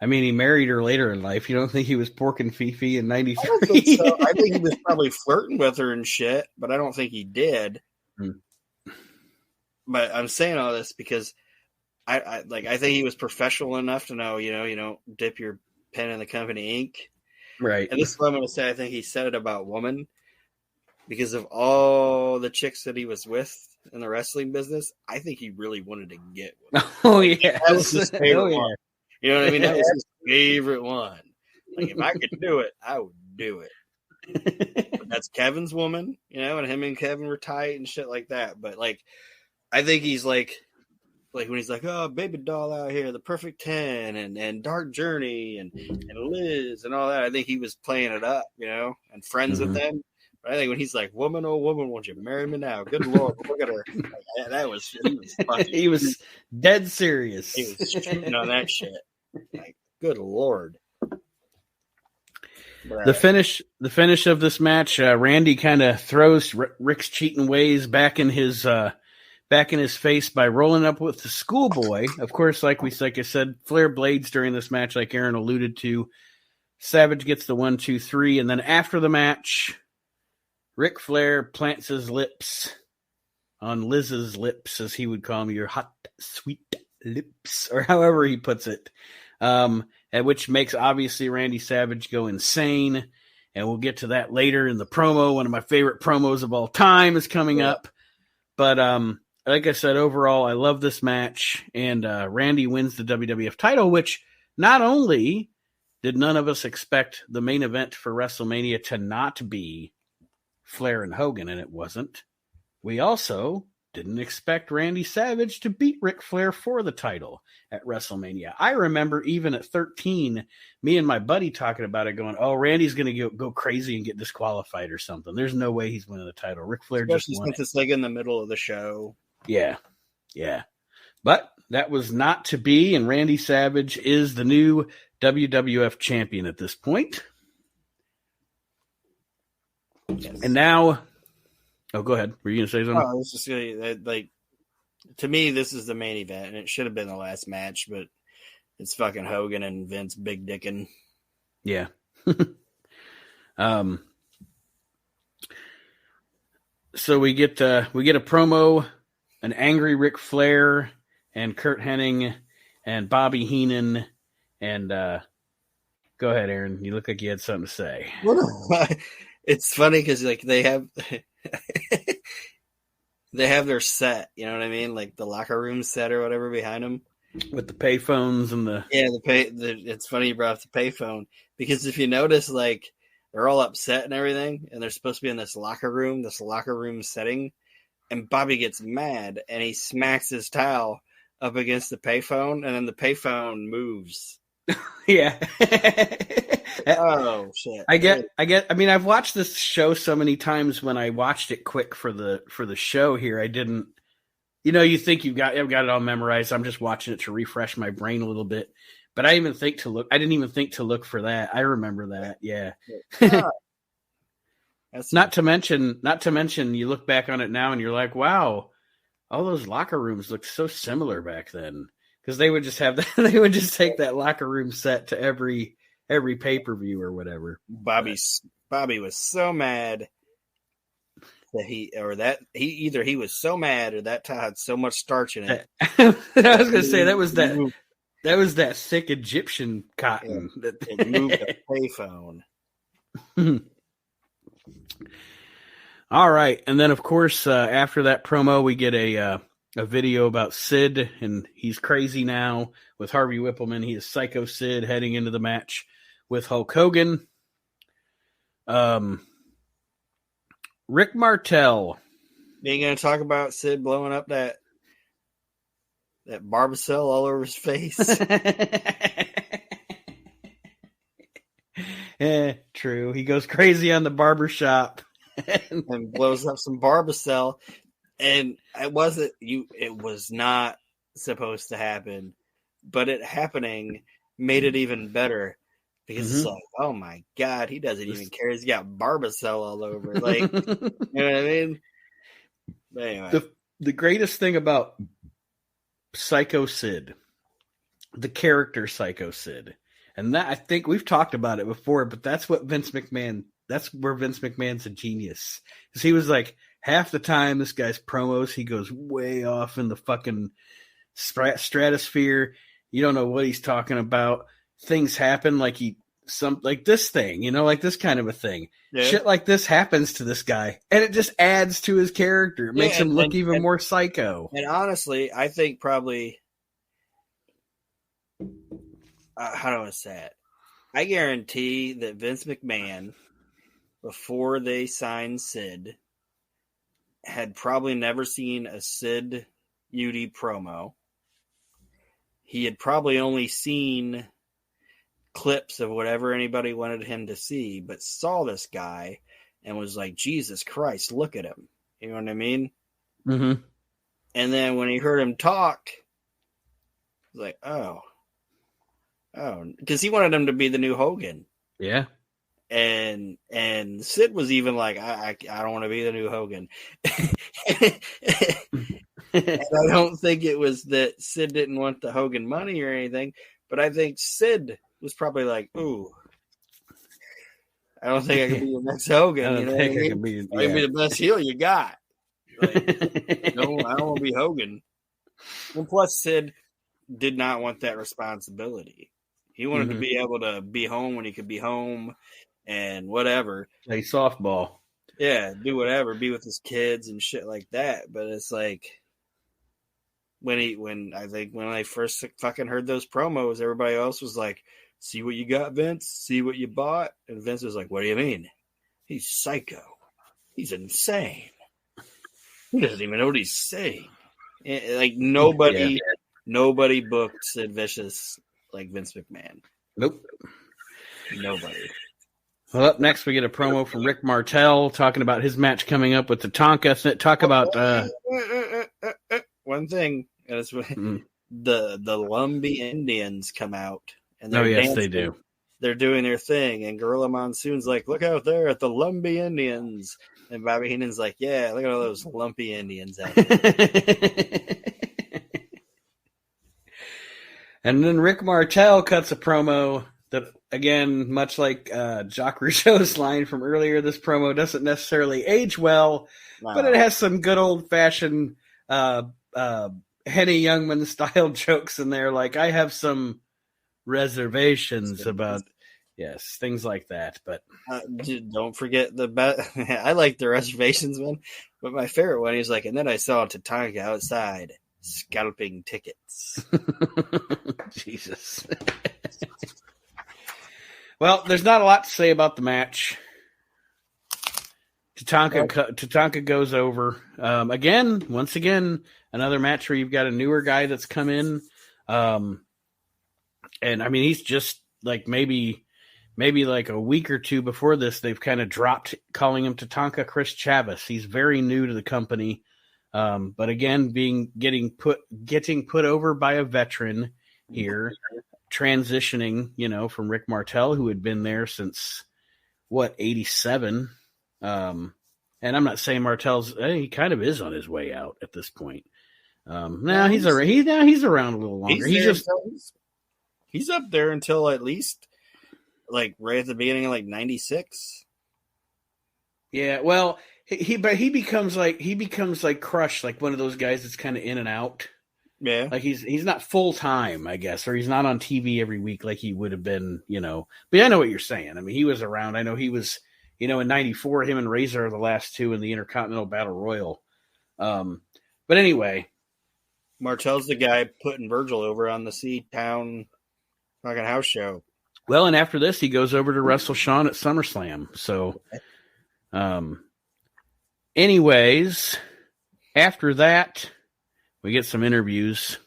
mean, he married her later in life. You don't think he was porking Fifi in '93? I don't think so. I think he was probably flirting with her and shit, but I don't think he did. But I'm saying all this because I think he was professional enough to know, you don't dip your pen in the company ink. Right. And this is what I'm going to say. I think he said it about woman because of all the chicks that he was with in the wrestling business. I think he really wanted to get one. Oh, yeah. That was his favorite one. You know what I mean? That was his favorite one. Like, if I could do it, I would do it. But that's Kevin's woman, and him and Kevin were tight and shit like that. But, like, I think he's like when he's like, oh, baby doll out here, the perfect 10 and Dark Journey and Liz and all that. I think he was playing it up, and friends with them. But I think when he's like, woman, oh woman, won't you marry me now? Good Lord, look at her. Like, he was dead serious. He was shooting on that shit. Like, good Lord. But, the finish of this match, Randy kind of throws Rick's cheating ways back in his face by rolling up with the schoolboy. Of course, like I said, Flair blades during this match, like Aaron alluded to. Savage gets the 1, 2, 3, and then after the match, Ric Flair plants his lips on Liz's lips, as he would call them, your hot, sweet lips, or however he puts it, which makes, obviously, Randy Savage go insane, and we'll get to that later in the promo. One of my favorite promos of all time is coming up, but like I said, overall, I love this match, and Randy wins the WWF title, which not only did none of us expect the main event for WrestleMania to not be Flair and Hogan, and it wasn't, we also didn't expect Randy Savage to beat Ric Flair for the title at WrestleMania. I remember even at 13, me and my buddy talking about it, going, oh, Randy's going to go crazy and get disqualified or something. There's no way he's winning the title. Ric Flair just won it. It's like in the middle of the show. Yeah. But that was not to be, and Randy Savage is the new WWF champion at this point. Yes. And now, go ahead. Were you going to say something? I was just going to, to me, this is the main event, and it should have been the last match, but it's fucking Hogan and Vince big dicking. Yeah. So we get a promo, an angry Ric Flair and Kurt Hennig and Bobby Heenan, and go ahead, Aaron. You look like you had something to say. It's funny because they have their set, you know what I mean, like the locker room set or whatever behind them with the payphones and the it's funny you brought up the payphone, because if you notice, like they're all upset and everything, and they're supposed to be in this locker room setting, and Bobby gets mad and he smacks his towel up against the payphone, and then the payphone moves. Yeah. Oh shit! I get. I mean, I've watched this show so many times. When I watched it quick for the show here, I didn't. You think you've got it all memorized. I'm just watching it to refresh my brain a little bit. But I didn't even think to look for that. I remember that. Yeah. Not to mention, you look back on it now and you're like, wow, all those locker rooms look so similar back then. Because they would just take that locker room set to every pay-per-view or whatever. Bobby was so mad that he was so mad or that tie had so much starch in it. I was gonna say that was that thick Egyptian cotton that it moved the payphone. All right, and then of course after that promo we get a video about Sid, and he's crazy now with Harvey Whippleman. He is Psycho Sid heading into the match with Hulk Hogan. Rick Martel. You going to talk about Sid blowing up that Barbacell all over his face? Yeah, true. He goes crazy on the barbershop and blows up some Barbacell. And it was not supposed to happen, but it happening made it even better. Because it's like, oh my God, he doesn't even care. He's got Barbacell all over. Like, you know what I mean? But anyway. The greatest thing about Psycho Sid, the character Psycho Sid, and that I think we've talked about it before, but that's where Vince McMahon's a genius. Because he was like, half the time this guy's promos, he goes way off in the fucking stratosphere. You don't know what he's talking about. Things happen like this thing, like this kind of a thing. Yeah. Shit like this happens to this guy, and it just adds to his character. It makes him look even more psycho. And honestly, I think probably how do I say it? I guarantee that Vince McMahon, before they signed Sid, had probably never seen a Sid Beauty promo. He had probably only seen clips of whatever anybody wanted him to see, but saw this guy and was like, Jesus Christ, look at him. You know what I mean? Mm-hmm. And then when he heard him talk, he was like, oh, because he wanted him to be the new Hogan. Yeah. And Sid was even like, I don't want to be the new Hogan. And I don't think it was that Sid didn't want the Hogan money or anything, but I think Sid was probably like, ooh, I don't think I can be your next Hogan. I can be the best heel you got. Like, no, I don't want to be Hogan. And plus, Sid did not want that responsibility. He wanted to be able to be home when he could be home and whatever. Play softball. Yeah, do whatever, be with his kids and shit like that. But it's like, when I first fucking heard those promos, everybody else was like, see what you got, Vince? See what you bought? And Vince was like, what do you mean? He's psycho. He's insane. He doesn't even know what he's saying. Like, nobody booked Sid Vicious like Vince McMahon. Nope. Nobody. Well, up next, we get a promo from Rick Martel talking about his match coming up with the Tonka. Talk about... one thing. And it's when the Lumbee Indians come out. And yes, they do. They're doing their thing. And Gorilla Monsoon's like, look out there at the Lumbee Indians. And Bobby Heenan's like, yeah, look at all those lumpy Indians out there. And then Rick Martel cuts a promo that, again, much like Jacques Rougeau's line from earlier, this promo doesn't necessarily age well, but it has some good old-fashioned Henny Youngman style jokes in there. Like, I have some reservations about, yes, things like that. But don't forget I like the reservations one, but my favorite one is like, and then I saw Tatanka outside scalping tickets. Jesus. Well, there's not a lot to say about the match. Tatanka goes over. Once again, another match where you've got a newer guy that's come in. And I mean, he's just like maybe like a week or two before this, they've kind of dropped calling him Tatanka Chris Chavis. He's very new to the company. But again, getting put over by a veteran here, transitioning, from Rick Martel, who had been there since 87. And I'm not saying he kind of is on his way out at this point. Now he's around a little longer. He's up there until at least like right at the beginning of like 96. Yeah, well, he becomes like Crush, like one of those guys that's kind of in and out. Yeah, like he's not full time, I guess, or he's not on TV every week like he would have been, But I know what you're saying. I mean, he was around. I know he was, in '94. Him and Razor are the last two in the Intercontinental Battle Royal. But anyway, Martel's the guy putting Virgil over on the C-Town fucking house show. Well, and after this, he goes over to wrestle Shawn at SummerSlam. So, anyways, after that, we get some interviews.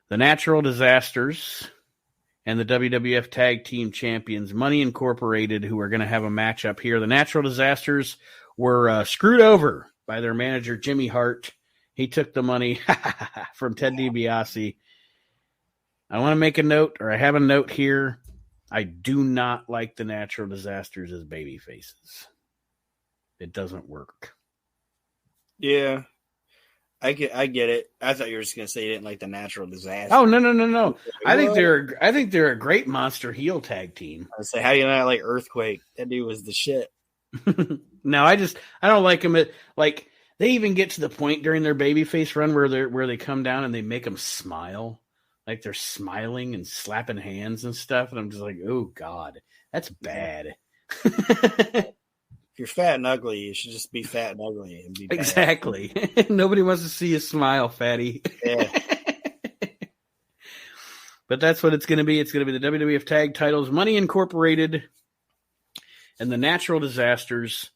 The Natural Disasters and the WWF Tag Team Champions, Money Incorporated, who are going to have a match up here. The Natural Disasters were screwed over by their manager, Jimmy Hart. He took the money from Ted DiBiase. I want to make a note, or I have a note here. I do not like the Natural Disasters as baby faces. It doesn't work. Yeah. I get it. I thought you were just gonna say you didn't like the Natural Disaster. Oh no! I think they're a great monster heel tag team. I say, how do you not like Earthquake? That dude was the shit. No, I don't like them. Like they even get to the point during their babyface run where they come down and they make them smile, like they're smiling and slapping hands and stuff, and I'm just like, oh god, that's bad. If you're fat and ugly, you should just be fat and ugly and be bad. Exactly. Nobody wants to see you smile, fatty. Yeah. But that's what it's going to be. It's going to be the WWF Tag Titles, Money Incorporated, and the Natural Disasters.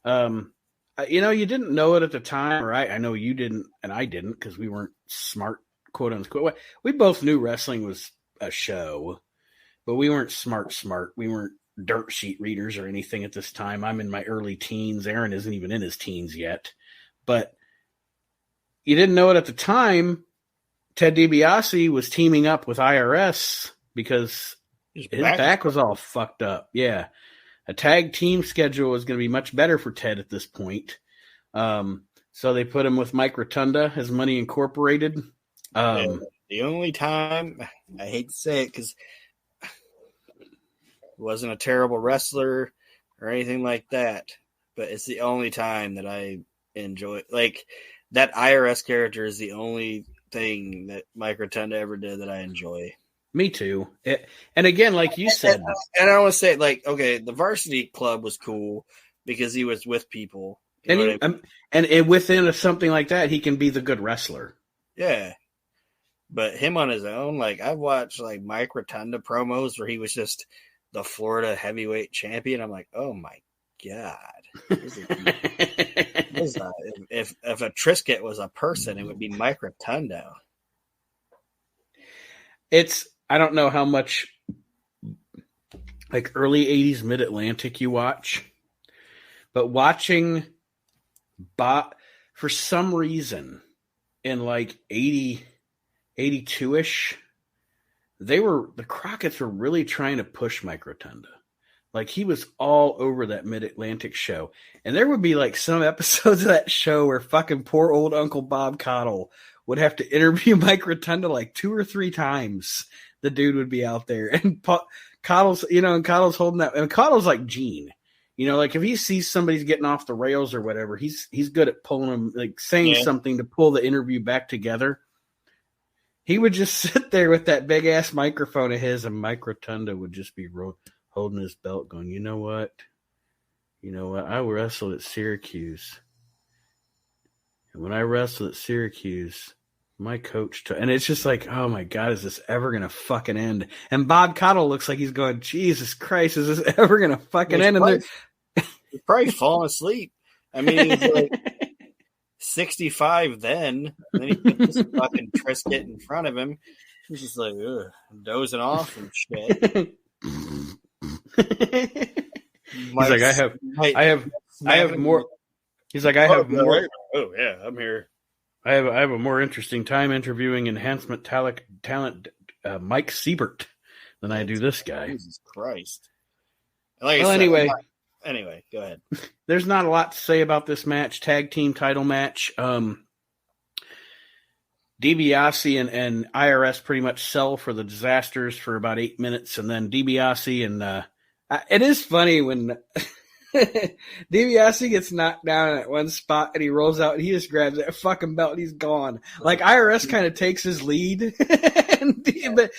You didn't know it at the time, or I know you didn't, and I didn't, because we weren't smart, quote unquote. We both knew wrestling was a show, but we weren't smart. We weren't dirt sheet readers or anything at this time. I'm in my early teens. Aaron isn't even in his teens yet. But you didn't know it at the time. Ted DiBiase was teaming up with IRS because his back was all fucked up. Yeah. A tag team schedule was going to be much better for Ted at this point. So they put him with Mike Rotunda as Money Incorporated. The only time, I hate to say it because wasn't a terrible wrestler or anything like that, but it's the only time that I enjoy. Like, that IRS character is the only thing that Mike Rotunda ever did that I enjoy. Me too. And again, like you said, and I want to say, like, okay, the Varsity Club was cool because he was with people, and within something like that, he can be the good wrestler. Yeah. But him on his own, like, I've watched like Mike Rotunda promos where he was just the Florida heavyweight champion. I'm like, oh my god! If a Trisket was a person, it would be Mike Rotunda. I don't know how much like early '80s Mid Atlantic you watch, but watching for some reason in like 82-ish. The Crockett's were really trying to push Mike Rotunda. Like, he was all over that Mid-Atlantic show. And there would be like some episodes of that show where fucking poor old Uncle Bob Cottle would have to interview Mike Rotunda like 2 or 3 times. The dude would be out there. And Cottle's, Cottle's holding that. And Cottle's like Gene. Like if he sees somebody's getting off the rails or whatever, he's good at pulling them, like saying something to pull the interview back together. He would just sit there with that big ass microphone of his, and Mike Rotunda would just be holding his belt, going, "You know what? I wrestled at Syracuse, and when I wrestled at Syracuse, My coach, and it's just like, oh my God, is this ever going to fucking end? And Bob Caudle looks like he's going, Jesus Christ, is this ever going to fucking end? And he's probably falling asleep. I mean, he's like 65 then. And then he put this fucking Trisket in front of him. He's just like, ugh, dozing off and shit. He's like, I have more. He's like, I have more. Oh yeah, I'm here. I have a more interesting time interviewing enhancement talent Mike Siebert than I do this guy. Jesus Christ. Like well, anyway, go ahead. There's not a lot to say about this match, tag team title match. DiBiase and IRS pretty much sell for the Disasters for about 8 minutes, and then DiBiase and it is funny when DiBiase gets knocked down at one spot and he rolls out and he just grabs that fucking belt and he's gone. Like IRS kind of takes his lead. But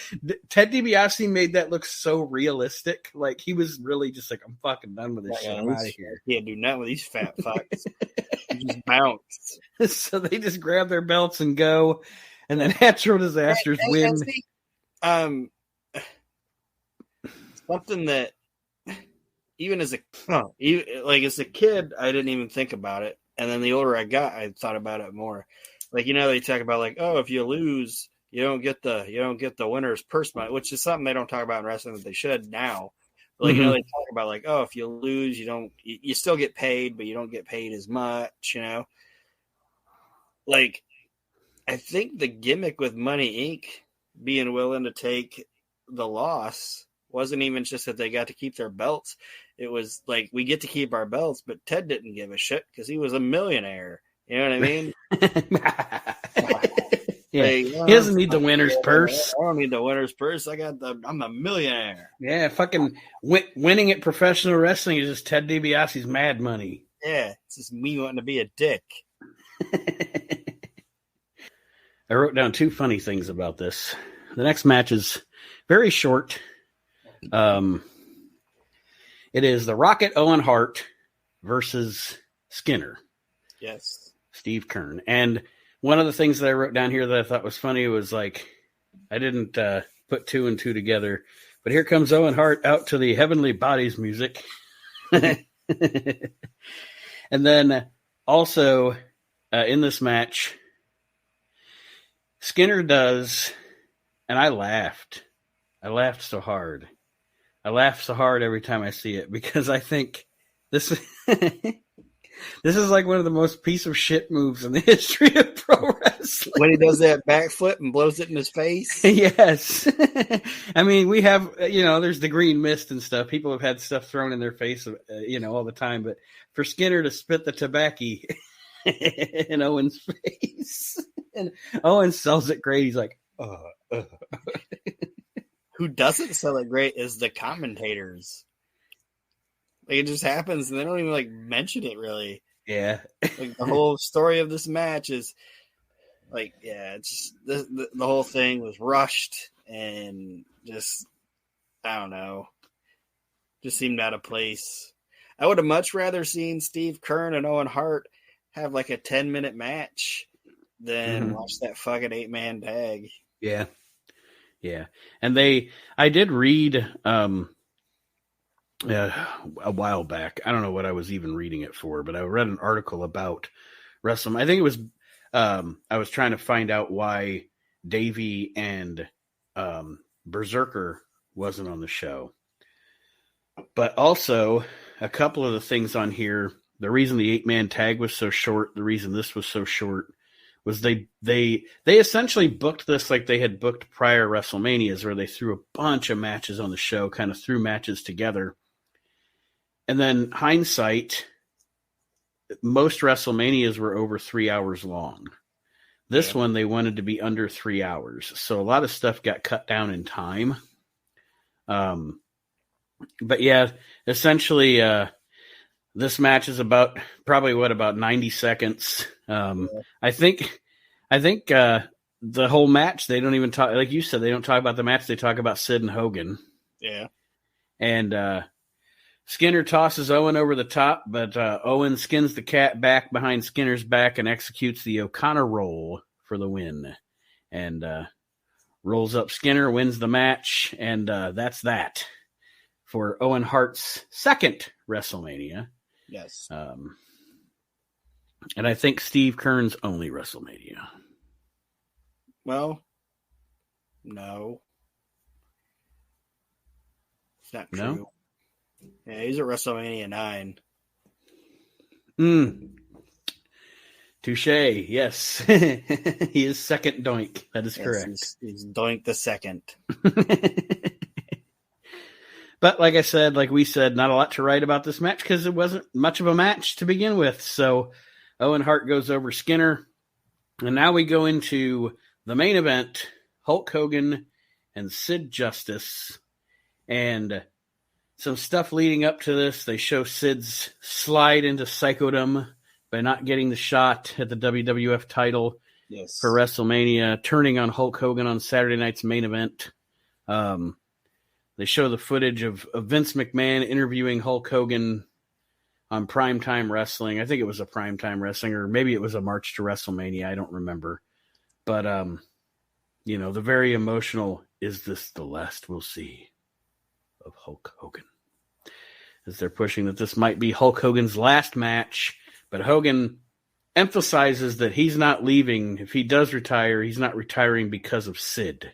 Ted DiBiase made that look so realistic. Like he was really just like, I'm fucking done with this shit. I'm out of here. Can't do nothing with these fat fucks. Just bounce. So they just grab their belts and go, and then Natural Disasters win. Something that even as a kid, I didn't even think about it, and then the older I got, I thought about it more. Like, you know, they talk about like, oh, if you lose, you don't get the winner's purse money, which is something they don't talk about in wrestling that they should now. But, like, you know, they talk about like, oh, if you lose, you still get paid, but you don't get paid as much. You know, like I think the gimmick with Money Inc. being willing to take the loss wasn't even just that they got to keep their belts. It was like, we get to keep our belts, but Ted didn't give a shit because he was a millionaire. You know what I mean? Yeah. Like, he doesn't need the winner's purse. I don't need the winner's purse. I'm a millionaire. Yeah, fucking winning at professional wrestling is just Ted DiBiase's mad money. Yeah, it's just me wanting to be a dick. I wrote down 2 funny things about this. The next match is very short. It is the Rocket Owen Hart versus Skinner. Yes. Steve Kern. And one of the things that I wrote down here that I thought was funny was like, I didn't put 2 and 2 together, but here comes Owen Hart out to the Heavenly Bodies music. And then also in this match, Skinner does, and I laughed. I laughed so hard. I laugh so hard every time I see it because I think this this is like one of the most piece of shit moves in the history of pro wrestling. When he does that backflip and blows it in his face. Yes. I mean, we have, there's the green mist and stuff. People have had stuff thrown in their face, all the time. But for Skinner to spit the tobacco in Owen's face, and Owen sells it great. He's like, Who doesn't sell it great is the commentators. Like, it just happens, and they don't even like mention it really. Yeah. Like, the whole story of this match is like, yeah, it's just the whole thing was rushed and just, I don't know, just seemed out of place. I would have much rather seen Steve Kern and Owen Hart have like a 10-minute match than watch that fucking 8-man tag. Yeah. Yeah. And I did read a while back. I don't know what I was even reading it for, but I read an article about WrestleMania. I think it was, I was trying to find out why Davey and Berserker wasn't on the show. But also, a couple of the things on here, the reason the 8-man tag was so short, the reason this was so short, was they essentially booked this like they had booked prior WrestleManias, where they threw a bunch of matches on the show, kind of threw matches together. And then hindsight, most WrestleManias were over 3 hours long. This one, they wanted to be under 3 hours. So a lot of stuff got cut down in time. But yeah, essentially, this match is about 90 seconds. I think the whole match, they don't even talk, like you said, they don't talk about the match. They talk about Sid and Hogan. Yeah. And Skinner tosses Owen over the top, but Owen skins the cat back behind Skinner's back and executes the O'Connor roll for the win. and rolls up Skinner, wins the match, and that's that for Owen Hart's second WrestleMania. Yes. And I think Steve Keirn's only WrestleMania. Well, no. It's not true. No? Yeah, he's at WrestleMania 9. Touche, yes. He is second Doink. That is correct. He's Doink the second. But like I said, like we said, not a lot to write about this match because it wasn't much of a match to begin with. So Owen Hart goes over Skinner. And now we go into the main event, Hulk Hogan and Sid Justice. And some stuff leading up to this. They show Sid's slide into psychodom by not getting the shot at the WWF title for WrestleMania, turning on Hulk Hogan on Saturday night's main event. They show the footage of Vince McMahon interviewing Hulk Hogan on Primetime Wrestling. I think it was a Primetime Wrestling, or maybe it was a March to WrestleMania. I don't remember. But, the very emotional, is this the last we'll see of Hulk Hogan? As they're pushing that this might be Hulk Hogan's last match. But Hogan emphasizes that he's not leaving. If he does retire, he's not retiring because of Sid.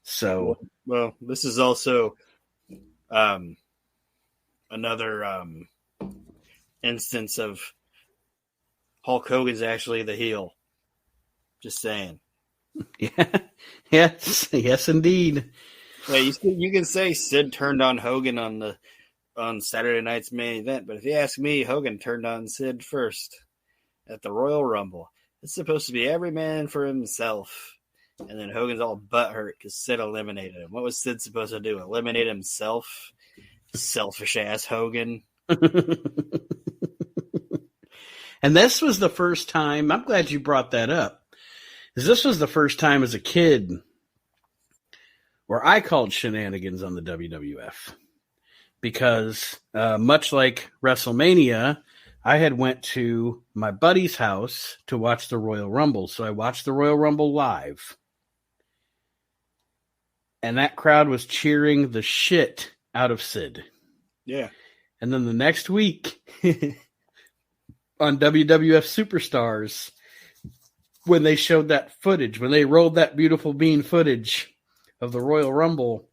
So, well, this is also another instance of Hulk Hogan's actually the heel. Just saying. Yeah. Yes, indeed. Yeah, you can say Sid turned on Hogan on Saturday night's main event, but if you ask me, Hogan turned on Sid first at the Royal Rumble. It's supposed to be every man for himself. And then Hogan's all butthurt because Sid eliminated him. What was Sid supposed to do? Eliminate himself? Selfish ass Hogan. And this was the first time, I'm glad you brought that up, because this was the first time as a kid where I called shenanigans on the WWF. Because much like WrestleMania, I had went to my buddy's house to watch the Royal Rumble. So I watched the Royal Rumble live. And that crowd was cheering the shit out of Sid. Yeah. And then the next week on WWF Superstars, when they showed that footage, when they rolled that beautiful bean footage of the Royal Rumble,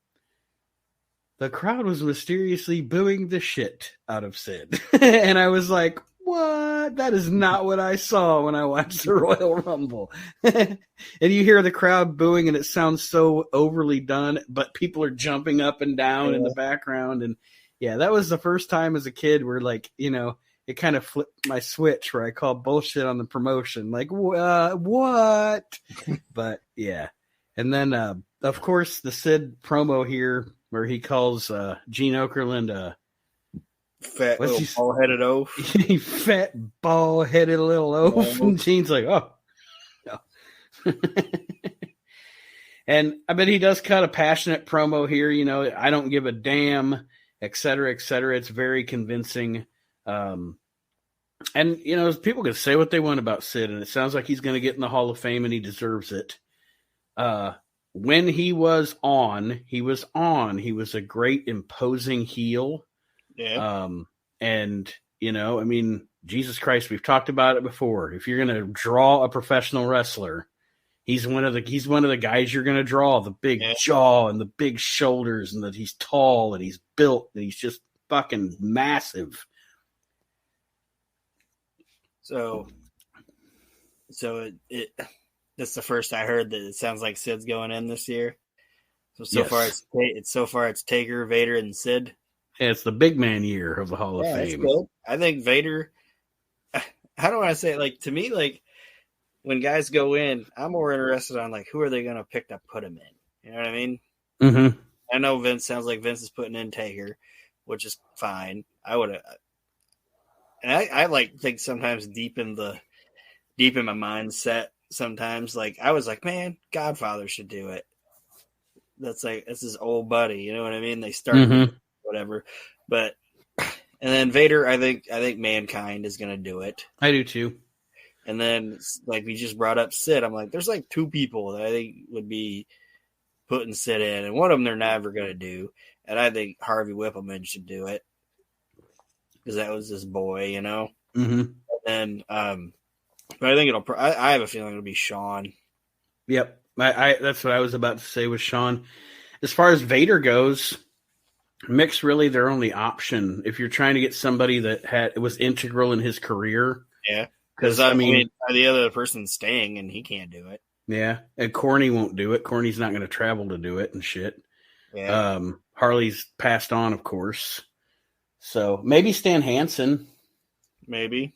the crowd was mysteriously booing the shit out of Sid. And I was like, what? That is not what I saw when I watched the Royal Rumble. And you hear the crowd booing and it sounds so overly done, but people are jumping up and down in the background. And yeah, that was the first time as a kid where it kind of flipped my switch where I called bullshit on the promotion. Like, what? But yeah. And then, of course, the Sid promo here where he calls Gene Okerlund fat little ball-headed oaf. Fat ball-headed little oaf. And Gene's like, oh. No. And I bet he does cut a passionate promo here. I don't give a damn, et cetera, et cetera. It's very convincing. And, people can say what they want about Sid, and it sounds like he's going to get in the Hall of Fame, and he deserves it. When he was on. He was a great imposing heel. Yeah. Jesus Christ, we've talked about it before. If you're going to draw a professional wrestler, he's one of the guys you're going to draw. The big jaw and the big shoulders, and that he's tall and he's built and he's just fucking massive. So that's the first I heard that it sounds like Sid's going in this year. So far it's Taker, Vader, and Sid. Yeah, it's the big man year of the Hall of Fame. That's good. I think Vader. How do I say it? Like, to me, like when guys go in, I'm more interested on like who are they going to pick to put him in. You know what I mean? Mm-hmm. I know sounds like Vince is putting in Taker, which is fine. I would have. And I like think sometimes deep in my mindset, sometimes like I was like, man, Godfather should do it. That's his old buddy, you know what I mean? They started whatever. But and then Vader, I think Mankind is gonna do it. I do too. And then, like, we just brought up Sid. I'm like, there's like 2 people that I think would be putting Sid in, and one of them they're never going to do. And I think Harvey Whippleman should do it because that was his boy, you know? Mm-hmm. And but I think I have a feeling it'll be Shawn. Yep. I that's what I was about to say with Shawn. As far as Vader goes, Mick's really their only option if you're trying to get somebody that was integral in his career. Yeah. Because, I mean, the other person's staying, and he can't do it. Yeah. And Corny won't do it. Corny's not going to travel to do it and shit. Yeah. Harley's passed on, of course. So maybe Stan Hansen. Maybe.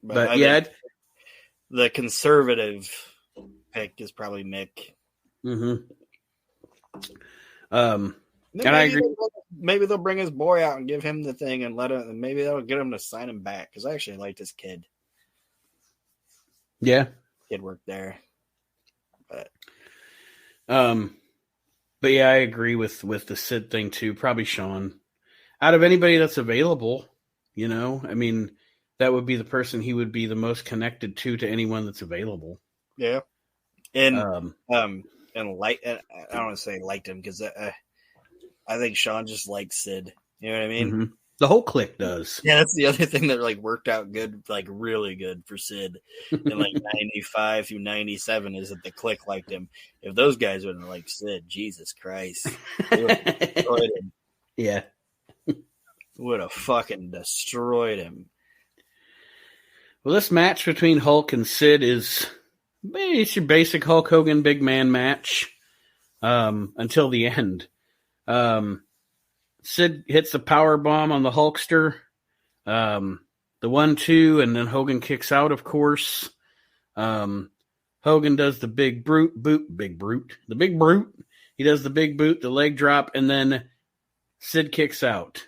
But yeah. The conservative pick is probably Mick. Mm-hmm. And I agree. Maybe they'll bring his boy out and give him the thing and maybe that'll get him to sign him back because I actually liked his kid. Yeah. Kid worked there. But yeah, I agree with the Sid thing too. Probably Shawn. Out of anybody that's available, you know, I mean, that would be the person he would be the most connected to anyone that's available. Yeah. And I don't want to say liked him because I think Shawn just likes Sid. You know what I mean? Mm-hmm. The whole clique does. Yeah, that's the other thing that like worked out good, like really good for Sid in like 95 through 97 is that the clique liked him. If those guys wouldn't like Sid, Jesus Christ. They would have destroyed him. Yeah. Would have fucking destroyed him. Well, this match between Hulk and Sid it's your basic Hulk Hogan big man match until the end. Sid hits the power bomb on the Hulkster, the 1-2, and then Hogan kicks out, of course. Hogan does the big brute. He does the big boot, the leg drop, and then Sid kicks out.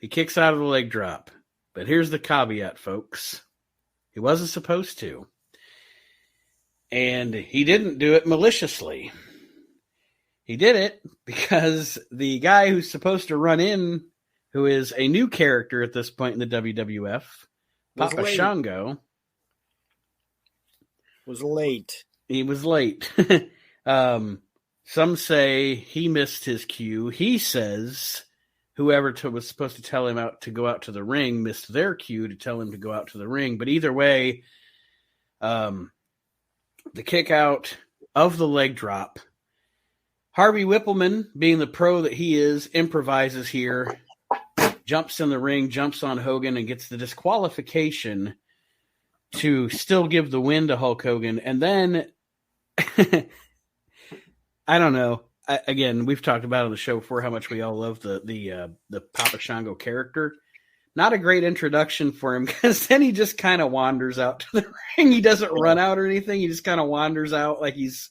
He kicks out of the leg drop. But here's the caveat, folks. He wasn't supposed to. And he didn't do it maliciously. He did it because the guy who's supposed to run in, who is a new character at this point in the WWF, Papa Shango, was late. He was late. Some say he missed his cue. He says whoever was supposed to tell him to go out to the ring missed their cue to tell him to go out to the ring. But either way, the kick out of the leg drop. Harvey Whippleman, being the pro that he is, improvises here, jumps in the ring, jumps on Hogan, and gets the disqualification to still give the win to Hulk Hogan. And then, I don't know. Again, we've talked about on the show before how much we all love the Papa Shango character. Not a great introduction for him because then he just kind of wanders out to the ring. He doesn't run out or anything. He just kind of wanders out like he's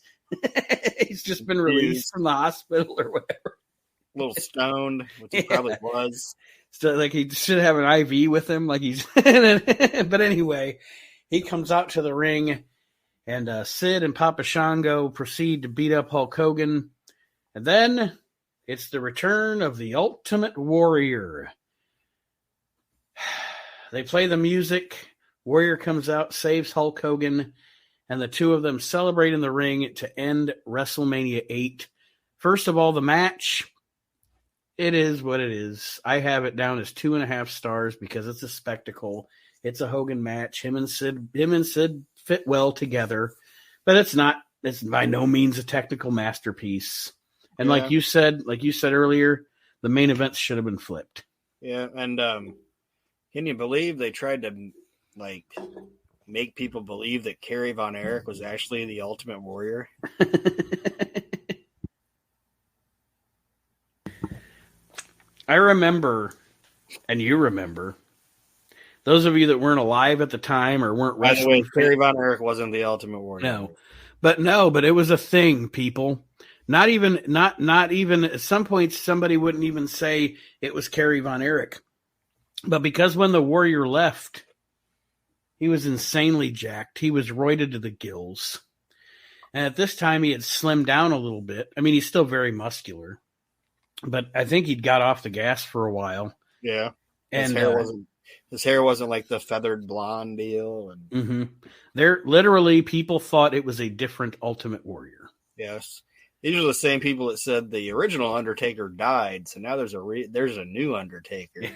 just been released from the hospital or whatever. A little stoned, which he probably was. So like he should have an IV with him, like he's. But anyway, he comes out to the ring, and Sid and Papa Shango proceed to beat up Hulk Hogan, and then it's the return of the Ultimate Warrior. They play the music. Warrior comes out, saves Hulk Hogan, and the two of them celebrate in the ring to end WrestleMania VIII. First of all, the match, it is what it is. I have it down as 2.5 stars because it's a spectacle. It's a Hogan match. Him and Sid fit well together, but it's by no means a technical masterpiece. And yeah. like you said earlier, the main event should have been flipped. Yeah, and can you believe they tried to make people believe that Kerry Von Erich was actually the Ultimate Warrior? I remember, and you remember, those of you that weren't alive at the time or weren't wrestling. By the way, Kerry Von Erich wasn't the Ultimate Warrior. No, but it was a thing, people. Not even at some points somebody wouldn't even say it was Kerry Von Erich. But because when the Warrior left, he was insanely jacked. He was roided to the gills. And at this time, he had slimmed down a little bit. I mean, he's still very muscular. But I think he'd got off the gas for a while. Yeah. And his hair wasn't his hair wasn't like the feathered blonde deal. And There, literally, people thought it was a different Ultimate Warrior. yes, these are the same people that said the original Undertaker died. So now there's a new Undertaker.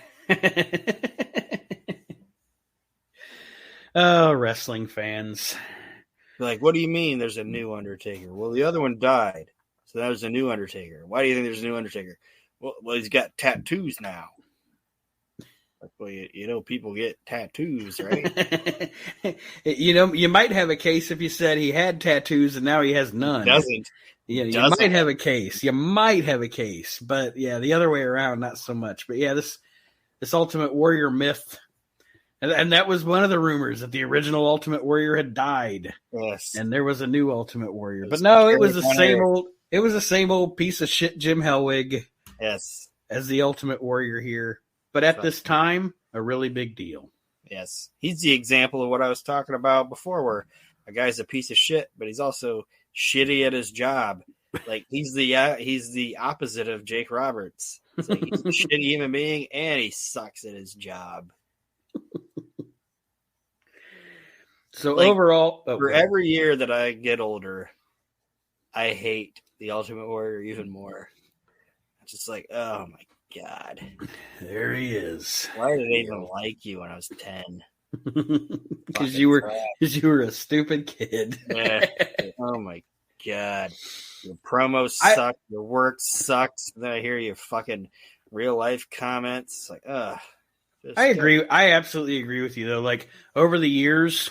Oh, wrestling fans. Like, what do you mean there's a new Undertaker? Well, the other one died. So there's a new Undertaker. Why do you think there's a new Undertaker? Well, he's got tattoos now. Like, well, you know, people get tattoos, right? You know, you might have a case if you said he had tattoos and now he has none. Doesn't. Yeah, you might have a case. You might have a case. But, yeah, the other way around, not so much. But, yeah, this Ultimate Warrior myth, and that was one of the rumors, that the original Ultimate Warrior had died. Yes. And there was a new Ultimate Warrior. But, no, it was the same old... It was the same old piece of shit Jim Hellwig. Yes. As the Ultimate Warrior here. But at this time, a really big deal. Yes. He's the example of what I was talking about before, where a guy's a piece of shit, but he's also shitty at his job. Like, he's the opposite of Jake Roberts. It's like he's a shitty human being, and he sucks at his job. So like, overall... for every year that I get older, I hate the Ultimate Warrior even more. It's just like, oh my God. There he is. Why did I even like you when I was 10? Because you were a stupid kid. Yeah. Oh my God. Your promos suck. Your work sucks. And then I hear your fucking real life comments. Like, ugh. I agree. I absolutely agree with you though. Like, over the years,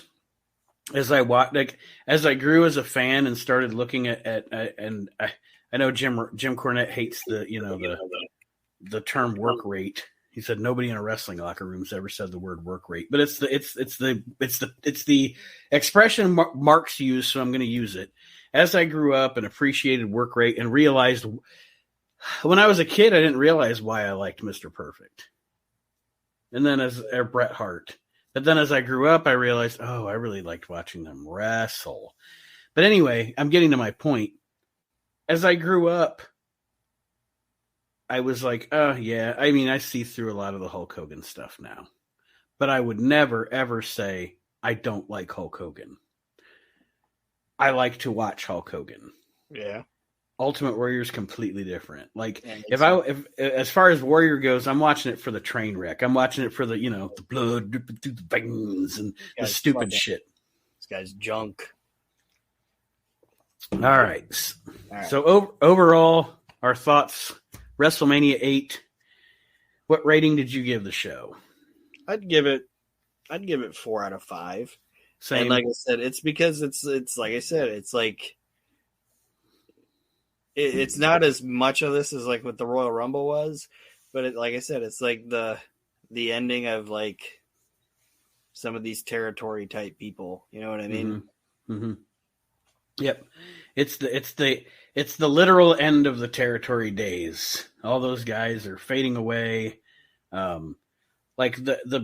as I watched, like, as I grew as a fan and started looking at and I know Jim Cornette hates the term work rate. He said nobody in a wrestling locker room's ever said the word work rate, but it's the expression Marks used, so I'm going to use it. As I grew up and appreciated work rate and realized, when I was a kid, I didn't realize why I liked Mr. Perfect, and then as Bret Hart. But then as I grew up, I realized, oh, I really liked watching them wrestle. But anyway, I'm getting to my point. As I grew up, I was like, oh, yeah. I mean, I see through a lot of the Hulk Hogan stuff now. But I would never, ever say I don't like Hulk Hogan. I like to watch Hulk Hogan. Yeah. Ultimate Warrior is completely different. Like, if as far as Warrior goes, I'm watching it for the train wreck. I'm watching it for the, the blood dripping through the veins and the stupid shit. This guy's junk. All right. So overall, our thoughts, WrestleMania VIII. What rating did you give the show? I'd give it 4 out of 5. Same. And like I said, it's because it's like I said, it's like it's not as much of this as like what the Royal Rumble was, but like I said, it's like the ending of like some of these territory type people. You know what I mean? Mm-hmm. Mm-hmm. Yep. It's the literal end of the territory days. All those guys are fading away. Like the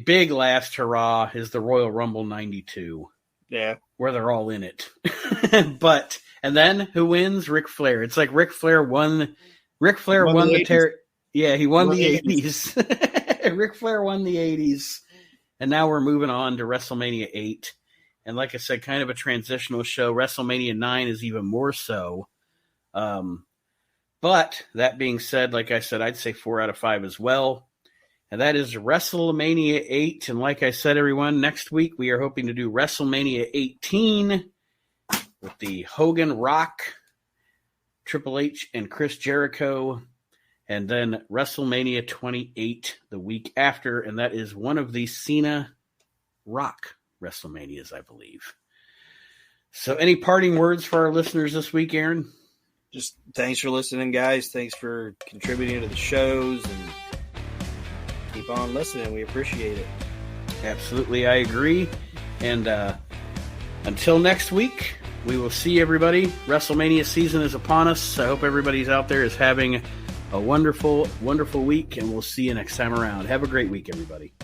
big last hurrah is the Royal Rumble 92. Yeah. Where they're all in it. And then who wins? Ric Flair. It's like Ric Flair won the Yeah, he won the 80s. Ric Flair won the 80s. And now we're moving on to WrestleMania 8. And like I said, kind of a transitional show. WrestleMania 9 is even more so. But that being said, like I said, I'd say 4 out of 5 as well. And that is WrestleMania 8. And like I said, everyone, next week we are hoping to do WrestleMania 18 with the Hogan, Rock, Triple H, and Chris Jericho. And then WrestleMania 28 the week after. And that is one of the Cena Rock WrestleManias, I believe. So any parting words for our listeners this week, Aaron? Just thanks for listening, guys. Thanks for contributing to the shows, and keep on listening. We appreciate it. Absolutely, I agree. And until next week, we will see everybody. WrestleMania season is upon us. I hope everybody's out there is having a wonderful, wonderful week, and we'll see you next time around. Have a great week, everybody.